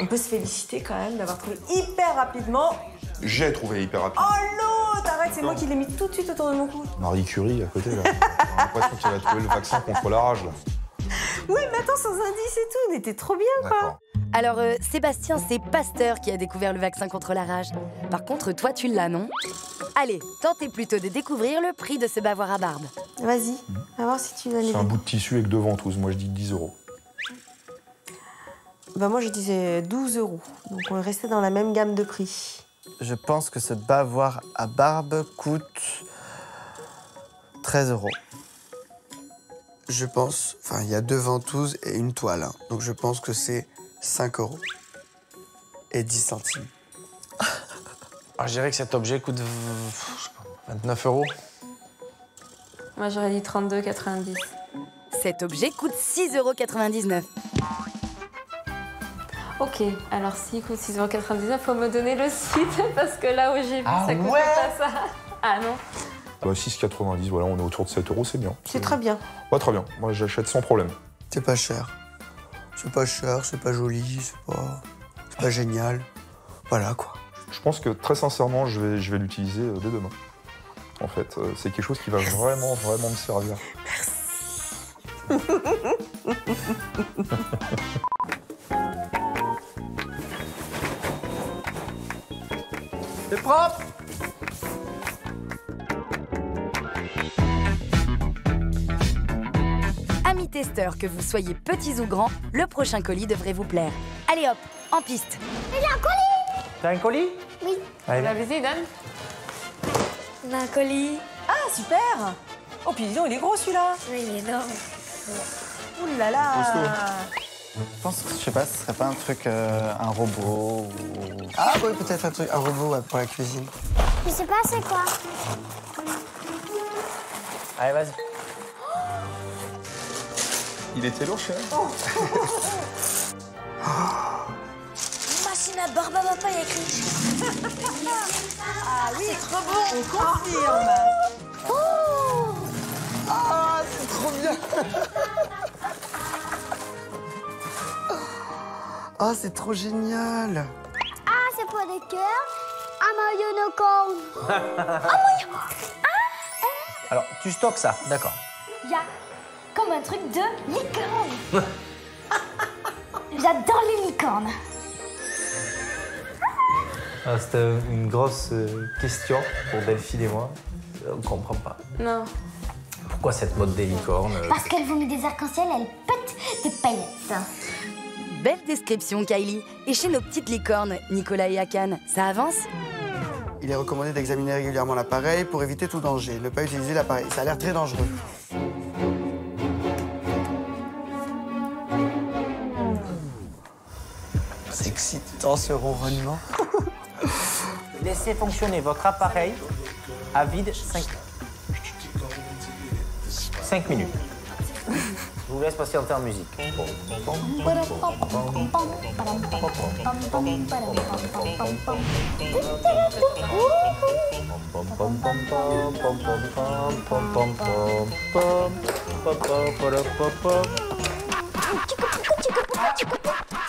On peut se féliciter quand même d'avoir trouvé hyper rapidement. J'ai trouvé hyper rapide. Oh l'autre, arrête, c'est moi qui l'ai mis tout de suite autour de mon cou. Marie Curie à côté, là. J'ai l'impression qu'elle a trouvé le vaccin contre la rage, là. Oui, mais attends, sans indice et tout, on était trop bien, quoi. D'accord. Alors, Sébastien, c'est Pasteur qui a découvert le vaccin contre la rage. Par contre, toi, tu l'as, non? Allez, tentez plutôt de découvrir le prix de ce bavoir à barbe. Vas-y, on va voir si tu donnes les C'est un bout de tissu avec 2 ventouses. Moi, je dis 10 €. Bah moi, je disais 12 €. Donc, on est resté dans la même gamme de prix. Je pense que ce bavoir à barbe coûte 13 €. Je pense, enfin, il y a 2 ventouses et une toile. Hein. Donc, je pense que c'est 5 € et 10 centimes. Alors, je dirais que cet objet coûte 29 €. Moi, j'aurais dit 32,90. Cet objet coûte 6,99 €. Ok, alors s'il coûte 6,99 €, faut me donner le site parce que là où j'ai vu, ça coûte pas ça. Ah non. Bah, 6,90, voilà, on est autour de 7 €, c'est bien. C'est très bien. Ouais, très bien. Moi, j'achète sans problème. C'est pas cher. C'est pas cher, c'est pas joli, c'est pas génial. Voilà, quoi. Je pense que, très sincèrement, je vais l'utiliser dès demain. En fait, c'est quelque chose qui va vraiment, vraiment me servir. C'est propre! Amis testeurs, que vous soyez petits ou grands, le prochain colis devrait vous plaire. Allez hop, en piste. Il y a un colis! T'as un colis? Oui. Allez, La visite, Dan? On a un colis. Ah, super! Oh, puis dis donc, il est gros celui-là. Oui, il est énorme. Ouh là là! Je pense que, je sais pas, ce serait pas un truc, un robot ou... Ah oui, peut-être un robot ouais, pour la cuisine. Je sais pas c'est quoi. Allez, vas-y. Il était lourd, chérie. Machine à barbe à papa, il y a écrit. Ah oui, c'est trop bon! On confirme! Oh! Ah, c'est trop bien. Ah, c'est trop génial. Ah, c'est pour des cœurs. Un maillot unicorn. Un maillot. Alors, tu stockes ça, d'accord. Il y a comme un truc de licorne. J'adore les licornes. C'était une grosse question pour Delphine et moi. On ne comprend pas. Non. Pourquoi cette mode des licornes Parce qu'elles vomit des arcs-en-ciel, elles pètent des paillettes. Belle description, Kylie. Et chez nos petites licornes, Nicolas et Akan, ça avance? Il est recommandé d'examiner régulièrement l'appareil pour éviter tout danger. Ne pas utiliser l'appareil, ça a l'air très dangereux. C'est excitant ce ronronnement. Laissez fonctionner votre appareil à vide 5 minutes. Je vous laisse patienter en musique.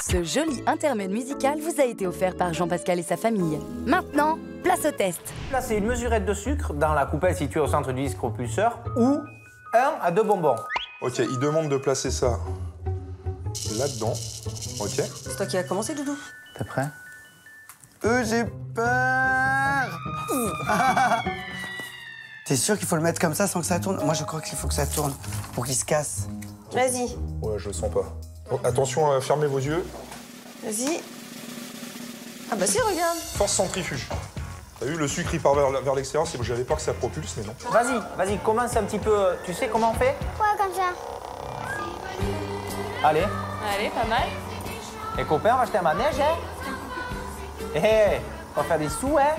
Ce joli intermède musical vous a été offert par Jean-Pascal et sa famille. Maintenant, place au test. Là, c'est une mesurette de sucre dans la coupelle située au centre du disque propulseur ou 1 à 2 bonbons. Ok, il demande de placer ça là-dedans. Ok. C'est toi qui as commencé, Doudou. T'es prêt? J'ai peur. T'es sûr qu'il faut le mettre comme ça sans que ça tourne? Moi, je crois qu'il faut que ça tourne pour qu'il se casse. Vas-y. Ouais, je le sens pas. Oh, attention à fermer vos yeux. Vas-y. Ah bah si, regarde. Force centrifuge. T'as vu, le sucre, il part vers l'extérieur. J'avais peur que ça propulse, mais non. Vas-y, commence un petit peu. Tu sais comment on fait? Ouais, comme ça. Allez. Allez, pas mal. Les copains, on va acheter un manège, hein? Hé, on va faire des sous, hein?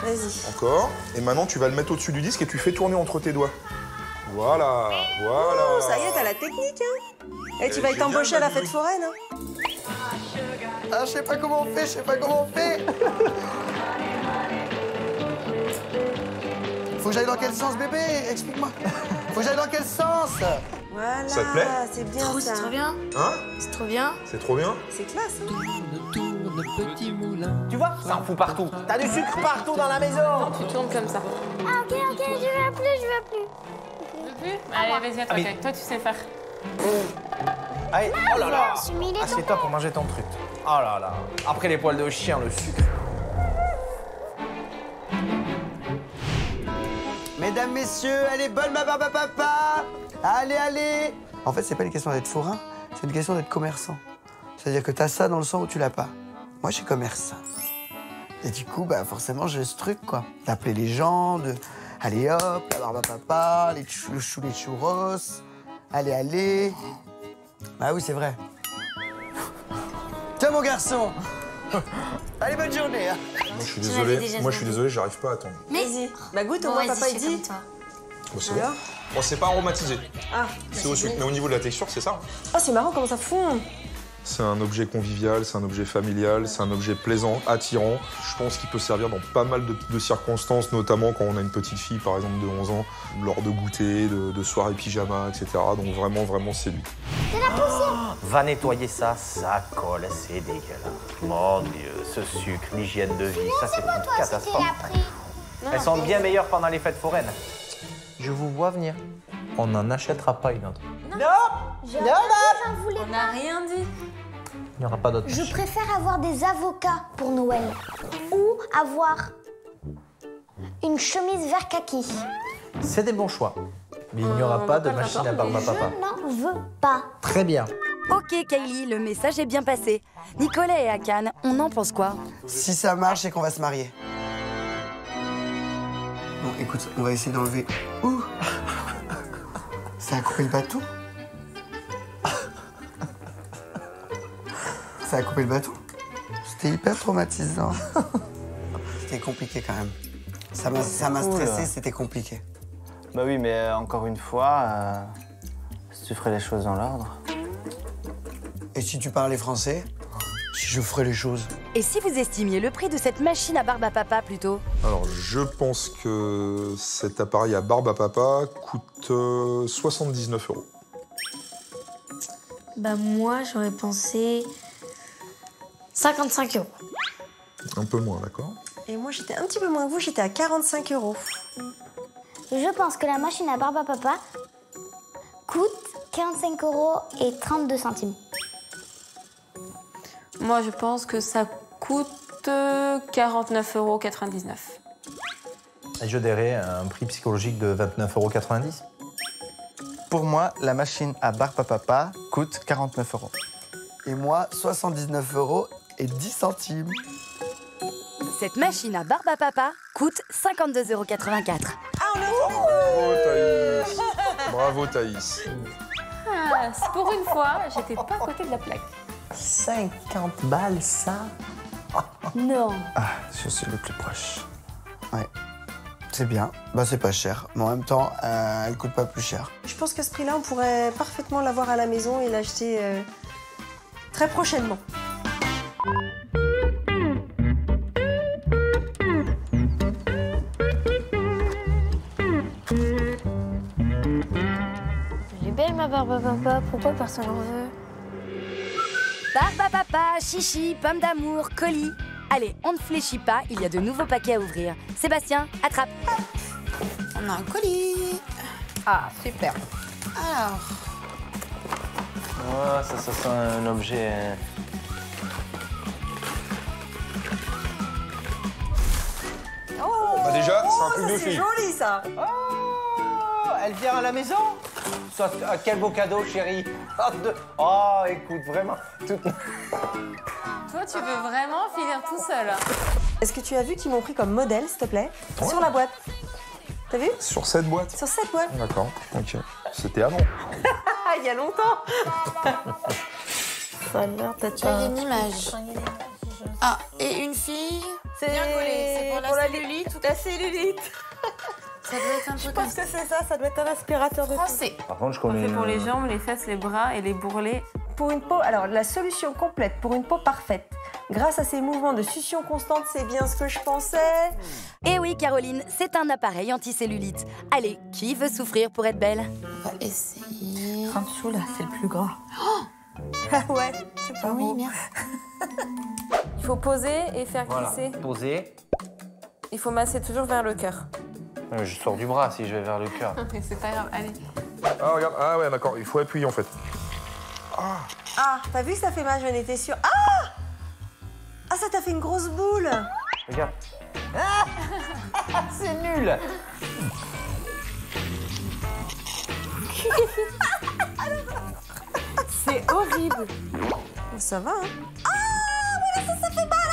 Vas-y. Encore. Et maintenant, tu vas le mettre au-dessus du disque et tu fais tourner entre tes doigts. Voilà, voilà. Oh, ça y est, t'as la technique, hein. Et tu vas être embauché à la fête foraine, hein. Ah, je sais pas comment on fait, Faut que j'aille dans quel sens, bébé? Explique-moi. Faut que j'aille dans quel sens? Voilà, Ça te plaît? c'est bien ça. C'est trop bien. Hein? C'est trop bien. C'est trop bien. C'est classe. Tu vois, ça en fout partout. T'as du sucre partout dans la maison. Tu tournes comme ça. Ah, ok, je veux plus. Tu veux plus? Allez, vas-y, à toi, toi, tu sais faire. Allez, oh là là. Je mets les Assieds-toi pour manger ton truc. Oh là là. Après les poils de chien, le sucre. Mesdames, messieurs, elle est bonne ma barbe à papa. Allez, allez. En fait, c'est pas une question d'être forain, c'est une question d'être commerçant. C'est-à-dire que t'as ça dans le sang ou tu l'as pas. Moi, je suis commerçant. Et du coup, bah forcément, j'ai ce truc, quoi. D'appeler les gens, de... Allez hop, la barbe à papa, les churros. Allez, allez. Bah oui, c'est vrai. Tiens, mon garçon. Allez, bonne journée. Hein. Moi, je suis désolé, j'arrive pas à attendre. Vas-y. Bah goûte, au moins, papa, il dit. Bon, c'est bon. Bon, c'est pas aromatisé. Ah, c'est au sucre, mais au niveau de la texture, c'est ça. Oh, c'est marrant comment ça fond. C'est un objet convivial, c'est un objet familial, c'est un objet plaisant, attirant. Je pense qu'il peut servir dans pas mal de circonstances, notamment quand on a une petite fille, par exemple, de 11 ans, lors de goûter, de soirées pyjama, etc. Donc vraiment, vraiment, c'est lui. C'est la poussière. Va nettoyer ça, ça colle, c'est dégueulasse. Mon Dieu, ce sucre, l'hygiène de vie, ça c'est une catastrophe. Elles sont bien meilleures pendant les fêtes foraines. Je vous vois venir. On n'en achètera pas une autre. Non. On n'a rien dit. Il n'y aura pas d'autre. Je préfère avoir des avocats pour Noël ou avoir une chemise vert kaki. C'est des bons choix. Mais il n'y aura pas de machine à barbe à papa. Je n'en veux pas. Très bien. Ok Kylie, le message est bien passé. Nicolas et Akan, on en pense quoi? Si ça marche, c'est qu'on va se marier. Bon, écoute, on va essayer d'enlever. Ouh. Ça a coupé le bateau. Ça a coupé le bateau. C'était hyper traumatisant. C'était compliqué quand même. Ça m'a stressé, c'était compliqué. Bah oui, mais encore une fois, si tu ferais les choses dans l'ordre. Et si tu parlais français? Si je ferais les choses. Et si vous estimiez le prix de cette machine à barbe à papa plutôt? Alors, je pense que cet appareil à barbe à papa coûte 79 €. Bah moi, j'aurais pensé 55 €. Un peu moins, d'accord? Et moi, j'étais un petit peu moins que vous, j'étais à 45 €. Je pense que la machine à barbe à papa coûte 45 € et 32 centimes. Moi, je pense que ça coûte 49,99 €. Et je dirais un prix psychologique de 29,90 €. Pour moi, la machine à barbe à papa coûte 49 €. Et moi, 79 € et 10 centimes. Cette machine à barbe à papa coûte 52,84 €. Bravo Thaïs. Bravo Thaïs. Ah, pour une fois, j'étais pas à côté de la plaque. 50 balles, ça? Non. Ah, je suis le plus proche. Ouais. C'est bien. Bah, c'est pas cher. Mais en même temps, elle coûte pas plus cher. Je pense qu'à ce prix-là, on pourrait parfaitement l'avoir à la maison et l'acheter très prochainement. Elle est belle ma barbe à papa, pourquoi personne en veut? Barbe à papa, chichi, pomme d'amour, colis. Allez, on ne fléchit pas, il y a de nouveaux paquets à ouvrir. Sébastien, attrape. On a un colis. Ah, super. Alors, Oh, ça sent un objet. Bah déjà, c'est un truc de C'est fille. joli, ça. Oh, elle vient à la maison? Ça, quel beau cadeau, chérie. Oh, écoute, vraiment. Toi, tu veux vraiment finir tout seul. Est-ce que tu as vu qu'ils m'ont pris comme modèle, s'il te plaît? Sur la boîte. T'as vu? Sur cette boîte? Sur cette boîte. D'accord, ok. C'était avant. Ah, il y a longtemps. tu as une image. Ah, et une fille. C'est bien collé. C'est pour la cellulite. La cellulite. Ça doit être un peu Je pense que c'est ça, ça doit être un aspirateur de français. Par contre, je connais. C'est pour les jambes, les fesses, les bras et les bourrelets. Pour une peau, alors la solution complète pour une peau parfaite. Grâce à ces mouvements de succion constante, c'est bien ce que je pensais. Et oui, Caroline, c'est un appareil anticellulite. Allez, qui veut souffrir pour être belle? On va essayer. En dessous, là, c'est le plus gras. Ah ouais, c'est pas Oui, bon. merde. Il faut poser et faire Voilà, glisser. poser. Il faut masser toujours vers le cœur. Je sors du bras si je vais vers le cœur. Mais c'est pas grave, allez. Ah, regarde. Ah ouais, d'accord. Il faut appuyer, en fait. Ah, t'as vu que ça fait mal, j'en étais sûre. Ah! Ah, ça t'a fait une grosse boule. Regarde. Ah c'est nul. C'est horrible. Ça va, hein? Ah, voilà, ça fait mal,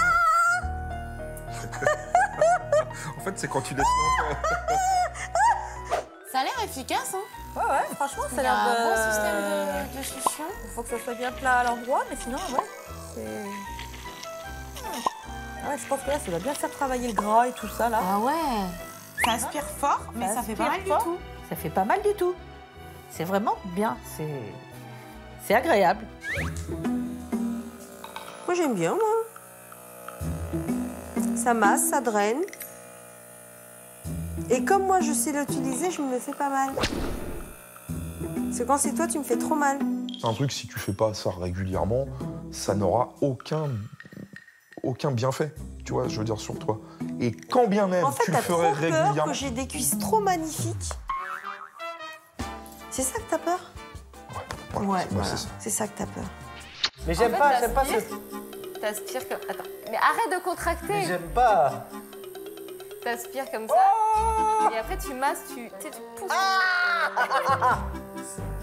En fait, c'est quand tu laisses Ça a l'air efficace, hein? Ouais, franchement, ça a Il y a l'air un de... bon système de succion. Il faut que ça soit bien plat à l'endroit, mais sinon, ouais, c'est... Ouais, je pense que là, ça va bien faire travailler le gras et tout ça, là. Ah ouais. Ça aspire fort, mais ça fait pas mal du tout. Ça fait pas mal du tout. C'est vraiment bien, c'est agréable. Moi, j'aime bien, moi. Ça masse, ça draine. Et comme moi, je sais l'utiliser, je me le fais pas mal. Parce que quand c'est toi, tu me fais trop mal. C'est un truc, si tu fais pas ça régulièrement, ça n'aura aucun bienfait, tu vois, je veux dire, sur toi. Et quand bien même En fait, tu le t'as trop ferais peur régulièrement... que j'ai des cuisses trop magnifiques. C'est ça que t'as peur? Ouais, voilà. C'est ça que t'as peur. Mais j'aime pas ce... T'aspires comme... Attends, mais arrête de contracter. Mais j'aime pas. T'aspires comme ça. Et après, tu masses, tu pousses.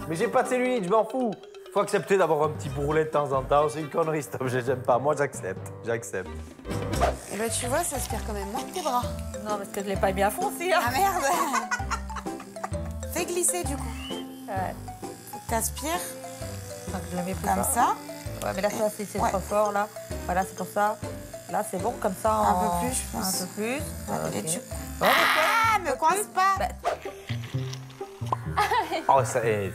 Mais j'ai pas de cellulite, je m'en fous. Faut accepter d'avoir un petit bourrelet de temps en temps. C'est une connerie, cet objet, j'aime pas. Moi, j'accepte. J'accepte. Et bah, tu vois, ça aspire quand même moins que tes bras. Non, parce que je l'ai pas mis à fond, si. Hein. Ah merde. Fais glisser, du coup. Ouais. Faut que t'aspires. Enfin, je le mets comme ça. Ouais, mais là, ça, c'est trop fort, là. Voilà, c'est pour ça. Là, c'est bon, comme ça. Un peu plus, je pense. Un peu plus. Et tu... Ouais, Ah, me coince pas. Oh, ça est...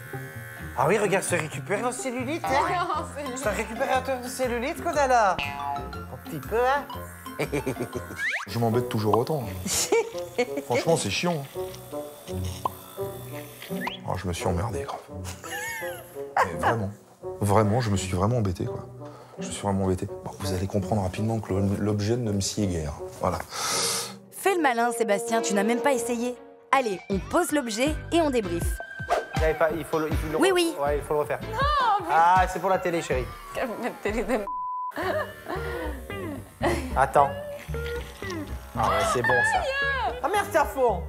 Ah oui, regarde, ce récupérateur de cellulite. Hein. C'est un récupérateur de cellulite qu'on a là. Un petit peu, hein. Je m'embête toujours autant. Franchement, c'est chiant. Oh, je me suis emmerdé, grave. Mais vraiment. Vraiment, je me suis vraiment embêté, quoi. Je me suis vraiment embêté. Bon, vous allez comprendre rapidement que l'objet ne me sied guère. Voilà. Fais le malin, Sébastien, tu n'as même pas essayé. Allez, on pose l'objet et on débrief. Il faut le Oui, oui. Ouais, il faut le refaire. Non, mais... Ah, c'est pour la télé, chérie. Notre télé de... Attends. Ah ouais, c'est bon, ça. Ah merde, c'est à fond.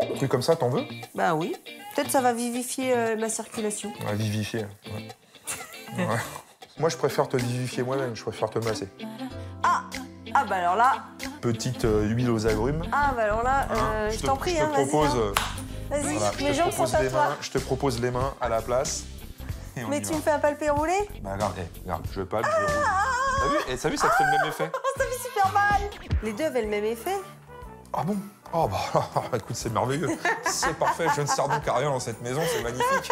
Un truc comme ça, t'en veux? Bah oui. Peut-être ça va vivifier ma circulation. Ouais, vivifier. Ouais. Ouais. Moi, je préfère te vivifier moi-même, je préfère te masser. Ah bah alors là... Petite huile aux agrumes. Ah bah alors là, je t'en prie, hein, vas-y. Vas-y, Voilà, mes jambes sont à toi. je te propose les mains à la place. Et on Mais y tu va. me fais un palpé roulé? Bah regarde, regarde, je palpe, je roule. T'as vu? Et t'as vu, ça te fait le même effet? Ça fait super mal. Les deux avaient le même effet. Ah bon? Oh bah écoute, c'est merveilleux. C'est parfait, je ne sers donc à rien dans cette maison, c'est magnifique.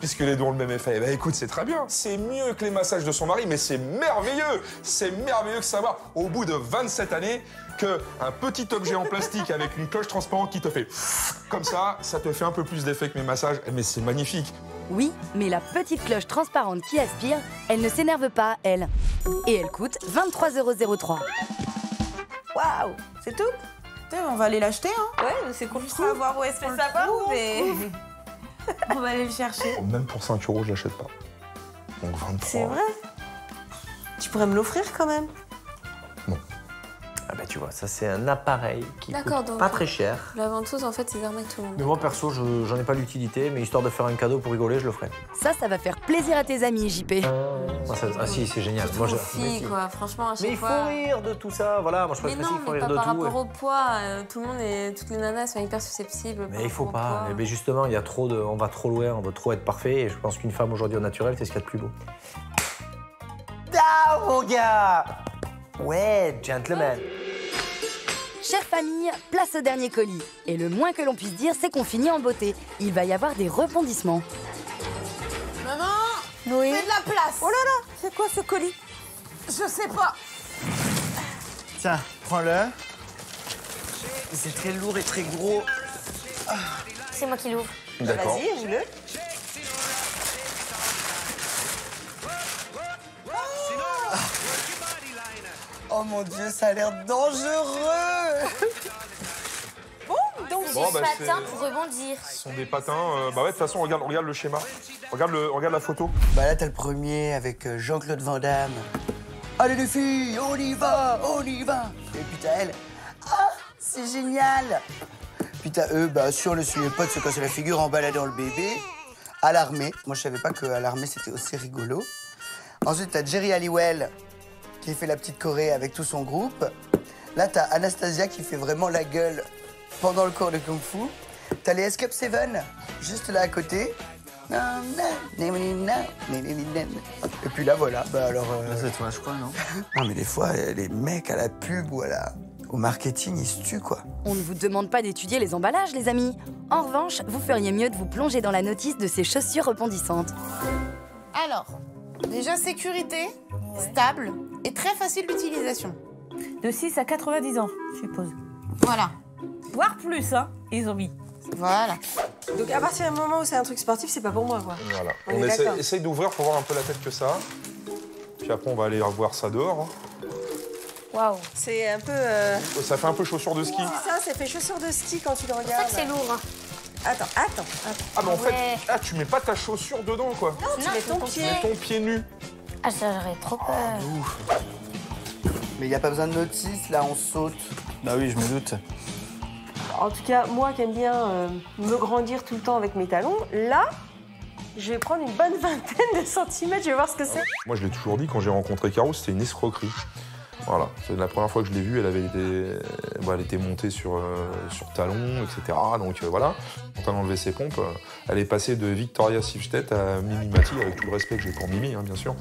Puisque les deux ont le même effet. Eh ben écoute, c'est très bien. C'est mieux que les massages de son mari, mais c'est merveilleux. C'est merveilleux de savoir, au bout de 27 années, qu'un petit objet en plastique avec une cloche transparente qui te fait comme ça te fait un peu plus d'effet que mes massages. Mais c'est magnifique. Oui, mais la petite cloche transparente qui aspire, elle ne s'énerve pas, elle. Et elle coûte 23,03 €. Waouh, c'est tout? On va aller l'acheter, hein. Ouais, c'est cool. Faut savoir où est-ce qu'on le trouve et... On va aller le chercher. Même pour 5 €, je l'achète pas. Donc 23. C'est vrai? Tu pourrais me l'offrir quand même? Ah bah tu vois, ça c'est un appareil qui D'accord, coûte donc pas très cher. La ventouse, en fait, c'est armé tout le monde. Mais moi perso, j'en ai pas l'utilité, mais histoire de faire un cadeau pour rigoler, je le ferai. Ça va faire plaisir à tes amis, JP. Ah si, c'est génial. Moi, Fille, quoi, franchement, à chaque mais il faut fois... rire de tout ça, voilà. Moi je Mais préfère non, qu'il faut mais rire pas de par tout. rapport au poids. Tout le monde et toutes les nanas sont hyper susceptibles. Mais il faut pas. Mais justement, il y a trop de, on va trop loin, on veut trop être parfait. Et je pense qu'une femme aujourd'hui au naturel, c'est ce qu'il y a de plus beau. Ah mon gars. Ouais, gentleman. Chère famille, place au dernier colis. Et le moins que l'on puisse dire, c'est qu'on finit en beauté. Il va y avoir des rebondissements. Maman, Oui. fais de la place. Oh là là, c'est quoi ce colis? Je sais pas. Tiens, prends-le. C'est très lourd et très gros. C'est moi qui l'ouvre. D'accord. Vas-y, ouvre-le. Oh mon Dieu, ça a l'air dangereux. Bon, donc Bon, des patins pour rebondir. Ce sont des patins. Bah ouais, de toute façon, regarde le schéma. Regarde la photo. Bah là, t'as le premier avec Jean-Claude Van Damme. Allez les filles, on y va, on y va. Et puis t'as elle. Ah, c'est génial. Puis t'as eux, bah sûr, ne suivez pas de se casser la figure en baladant le bébé. À l'armée. Moi, je savais pas qu'à l'armée, c'était aussi rigolo. Ensuite, t'as Jerry Halliwell qui fait la petite choré avec tout son groupe. Là, t'as Anastasia qui fait vraiment la gueule pendant le cours de Kung Fu. T'as les Escape Seven, juste là à côté. Et puis là, voilà. Bah alors. C'est toi, je crois, non? Non, mais des fois, les mecs à la pub ou au marketing, ils se tuent, quoi. On ne vous demande pas d'étudier les emballages, les amis. En revanche, vous feriez mieux de vous plonger dans la notice de ces chaussures rebondissantes. Alors, déjà sécurité, stable et très facile d'utilisation. De 6 à 90 ans, je suppose. Voilà. Voire plus, hein, ils ont mis. Voilà. Donc à partir du moment où c'est un truc sportif, c'est pas pour moi, quoi. Voilà. On est essaye d'ouvrir pour voir un peu la tête que ça a. Puis après, on va aller voir ça dehors. Waouh. C'est un peu... Ça fait un peu chaussures de ski. C'est ça fait chaussures de ski quand tu le regardes. C'est ça que c'est lourd. Hein. Attends. Ah, mais en fait, tu mets pas ta chaussure dedans, quoi. Non, tu mets ton pied. Tu mets ton pied nu. Ah, ça, j'aurais trop peur. Mais il n'y a pas besoin de notice, là, on saute. Bah oui, je me doute. En tout cas, moi qui aime bien me grandir tout le temps avec mes talons, là, je vais prendre une bonne vingtaine de centimètres, je vais voir ce que c'est. Moi, je l'ai toujours dit, quand j'ai rencontré Caro, c'était une escroquerie. Voilà, c'est la première fois que je l'ai vue, elle était montée sur talons, etc. Donc voilà, quand elle a enlevé ses pompes, elle est passée de Victoria Silvstedt à Mimi Mati, avec tout le respect que j'ai pour Mimi, hein, bien sûr.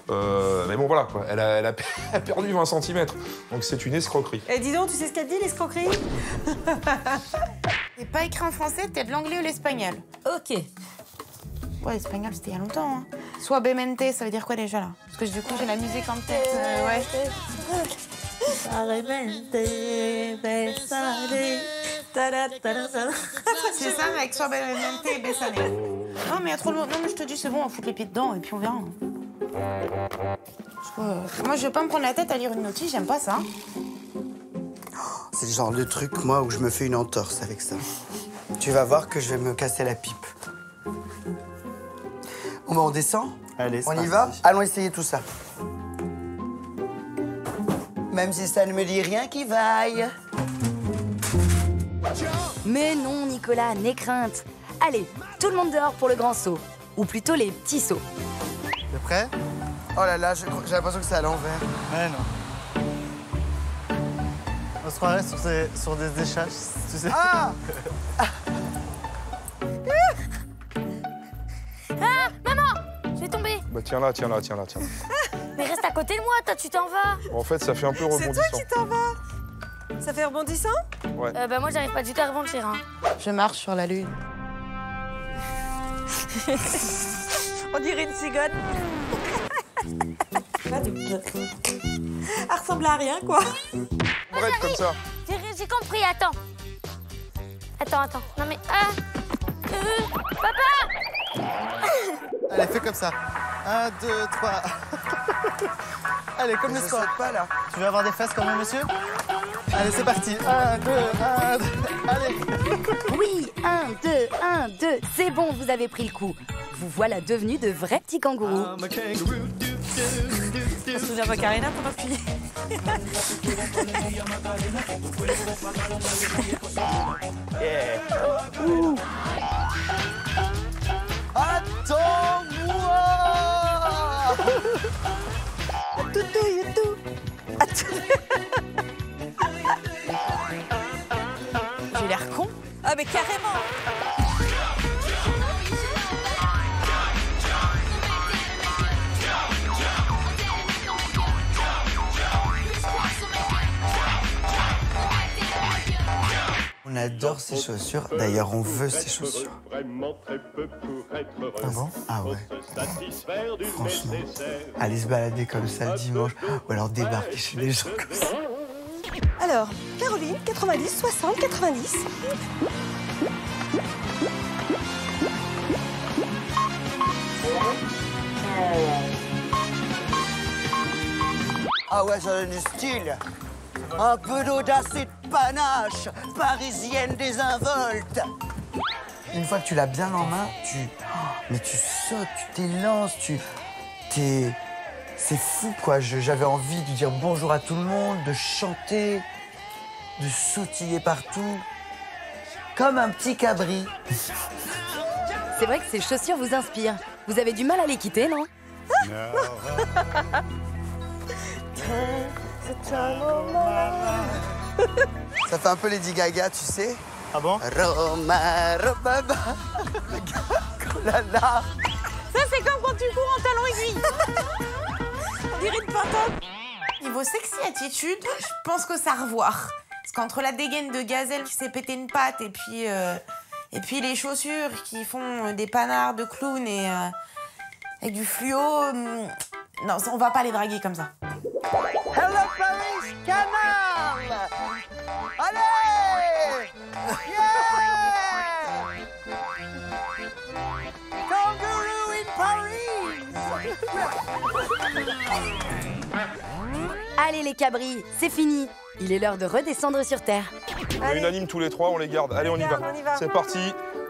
Mais bon, voilà, quoi. Elle a perdu 20 cm, donc c'est une escroquerie. Et dis donc, tu sais ce qu'elle dit, l'escroquerie? C'est pas écrit en français, t'es de l'anglais ou l'espagnol? Ok. Ouais, l'espagnol, c'était il y a longtemps. Hein. Suavemente, ça veut dire quoi déjà, là? Parce que du coup, j'ai la musique en tête. Ouais. C'est ça, avec Suavemente et Besane. Non, mais il y a trop lourd. Non, mais je te dis, c'est bon, on va foutre les pieds dedans et puis on verra. Moi, je vais pas me prendre la tête à lire une notice, j'aime pas ça. C'est le genre de truc, moi, où je me fais une entorse avec ça. Tu vas voir que je vais me casser la pipe. Bon, bah, on descend? Allez, on y va? Allons essayer tout ça. Même si ça ne me dit rien qui vaille. Mais non, Nicolas, n'aie crainte. Allez, tout le monde dehors pour le grand saut. Ou plutôt les petits sauts. T'es prêt? Oh là là, j'ai l'impression que c'est à l'envers. Ouais, non. On se croirait sur des échages, tu sais. Ah! Ah, maman! Je vais tomber. Bah tiens là. Mais reste à côté de moi, toi, tu t'en vas. En fait, ça fait un peu rebondissant. C'est toi qui t'en vas? Ça fait rebondissant? Ouais. Bah moi, j'arrive pas du tout à rebondir. Hein. Je marche sur la lune. On dirait une cigogne. Elle ressemble à rien, quoi. Bref, comme ça. J'ai compris, attends. Attends. Non mais... Papa! Allez, fais comme ça. 1, 2, 3. Allez, comme le sport. Pas là. Tu veux avoir des fesses comme un monsieur? Allez, c'est parti. 1, 2, 1, 2. Allez. Oui, 1, 2, c'est bon, vous avez pris le coup. Vous voilà devenus de vrais petits kangourous. On se souvient pas Karina pour appuyer. Attends-moi! J'ai l'air con. Ah, mais carrément! On adore ces chaussures. D'ailleurs, on veut ces chaussures. Ah bon? Ah ouais. Franchement, aller se balader comme ça le dimanche, ou alors débarquer chez les gens comme ça. Alors, Caroline, 90, 60, 90. Ah ouais, ça donne du style. Un peu d'audace et de panache, parisienne désinvolte. Une fois que tu l'as bien en main, tu sautes, tu t'élances, c'est fou, quoi. J'avais envie de dire bonjour à tout le monde, de chanter, de sautiller partout, comme un petit cabri. C'est vrai que ces chaussures vous inspirent. Vous avez du mal à les quitter, non? Ça fait un peu Lady Gaga, tu sais. Ah bon? Roma, Robaba. Oh là là. Ça, c'est comme quand tu cours en talons aiguilles. On dirait une patate. Niveau sexy attitude, je pense que ça a à revoir. Parce qu'entre la dégaine de gazelle qui s'est pété une patte et puis les chaussures qui font des panards de clown et avec du fluo, non, on va pas les draguer comme ça. Hello Paris, Canal. Allez. Yeah. Kangaroo in Paris. Allez les cabris, c'est fini. Il est l'heure de redescendre sur Terre. On est unanimes tous les trois, on les garde. Allez, on y va. C'est parti.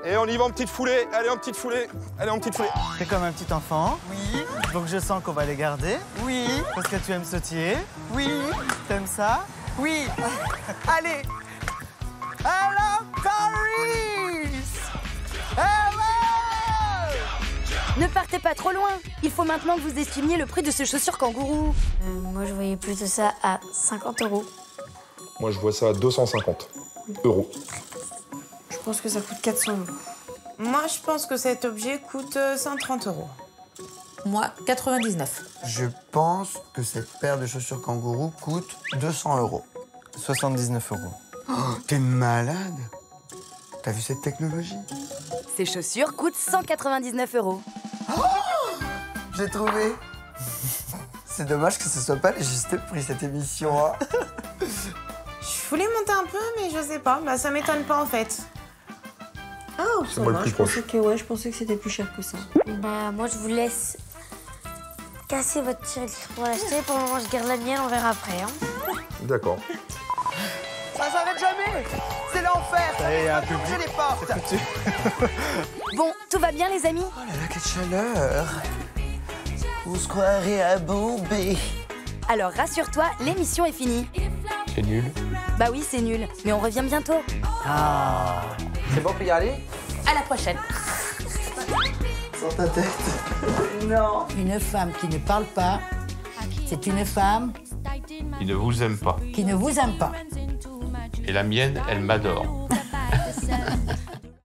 Et on y va en petite foulée. Allez, en petite foulée. Allez, en petite foulée. T'es comme un petit enfant. Oui. Donc je sens qu'on va les garder. Oui. Parce que tu aimes sautiller. Oui. T'aimes ça. Oui. Allez. Hello Paris. Hello. Ne partez pas trop loin. Il faut maintenant que vous estimiez le prix de ces chaussures kangourou. Moi, je voyais plutôt ça à 50 €. Moi, je vois ça à 250 €. Je pense que ça coûte 400 €. Moi, je pense que cet objet coûte 130 €. Moi, 99. Je pense que cette paire de chaussures kangourou coûte 200 €. 79 €. Oh, t'es malade. T'as vu cette technologie? Ces chaussures coûtent 199 €. Oh, j'ai trouvé. C'est dommage que ce soit pas le juste prix, cette émission. Hein. Je voulais monter un peu, mais je sais pas. Bah, ça m'étonne pas, en fait. Ah, C'est moi le plus proche. Je pensais que c'était plus cher que ça. Bah, moi, je vous laisse casser votre tirelire pour l'acheter. Pour le moment, je garde la mienne, on verra après. Hein. D'accord. Ça s'arrête jamais. C'est l'enfer. Ça y est, il y a un public. J'ai les portes. Bon, tout va bien les amis? Oh là là, quelle chaleur. Vous se croirez à Bombay. Alors rassure-toi, l'émission est finie. C'est nul. Bah oui, c'est nul, mais on revient bientôt. Ah. C'est bon, on peut y aller? À la prochaine. Sans ta tête. Non. Une femme qui ne parle pas, c'est une femme Il ne vous aime pas. qui ne vous aime pas. Et la mienne, elle m'adore.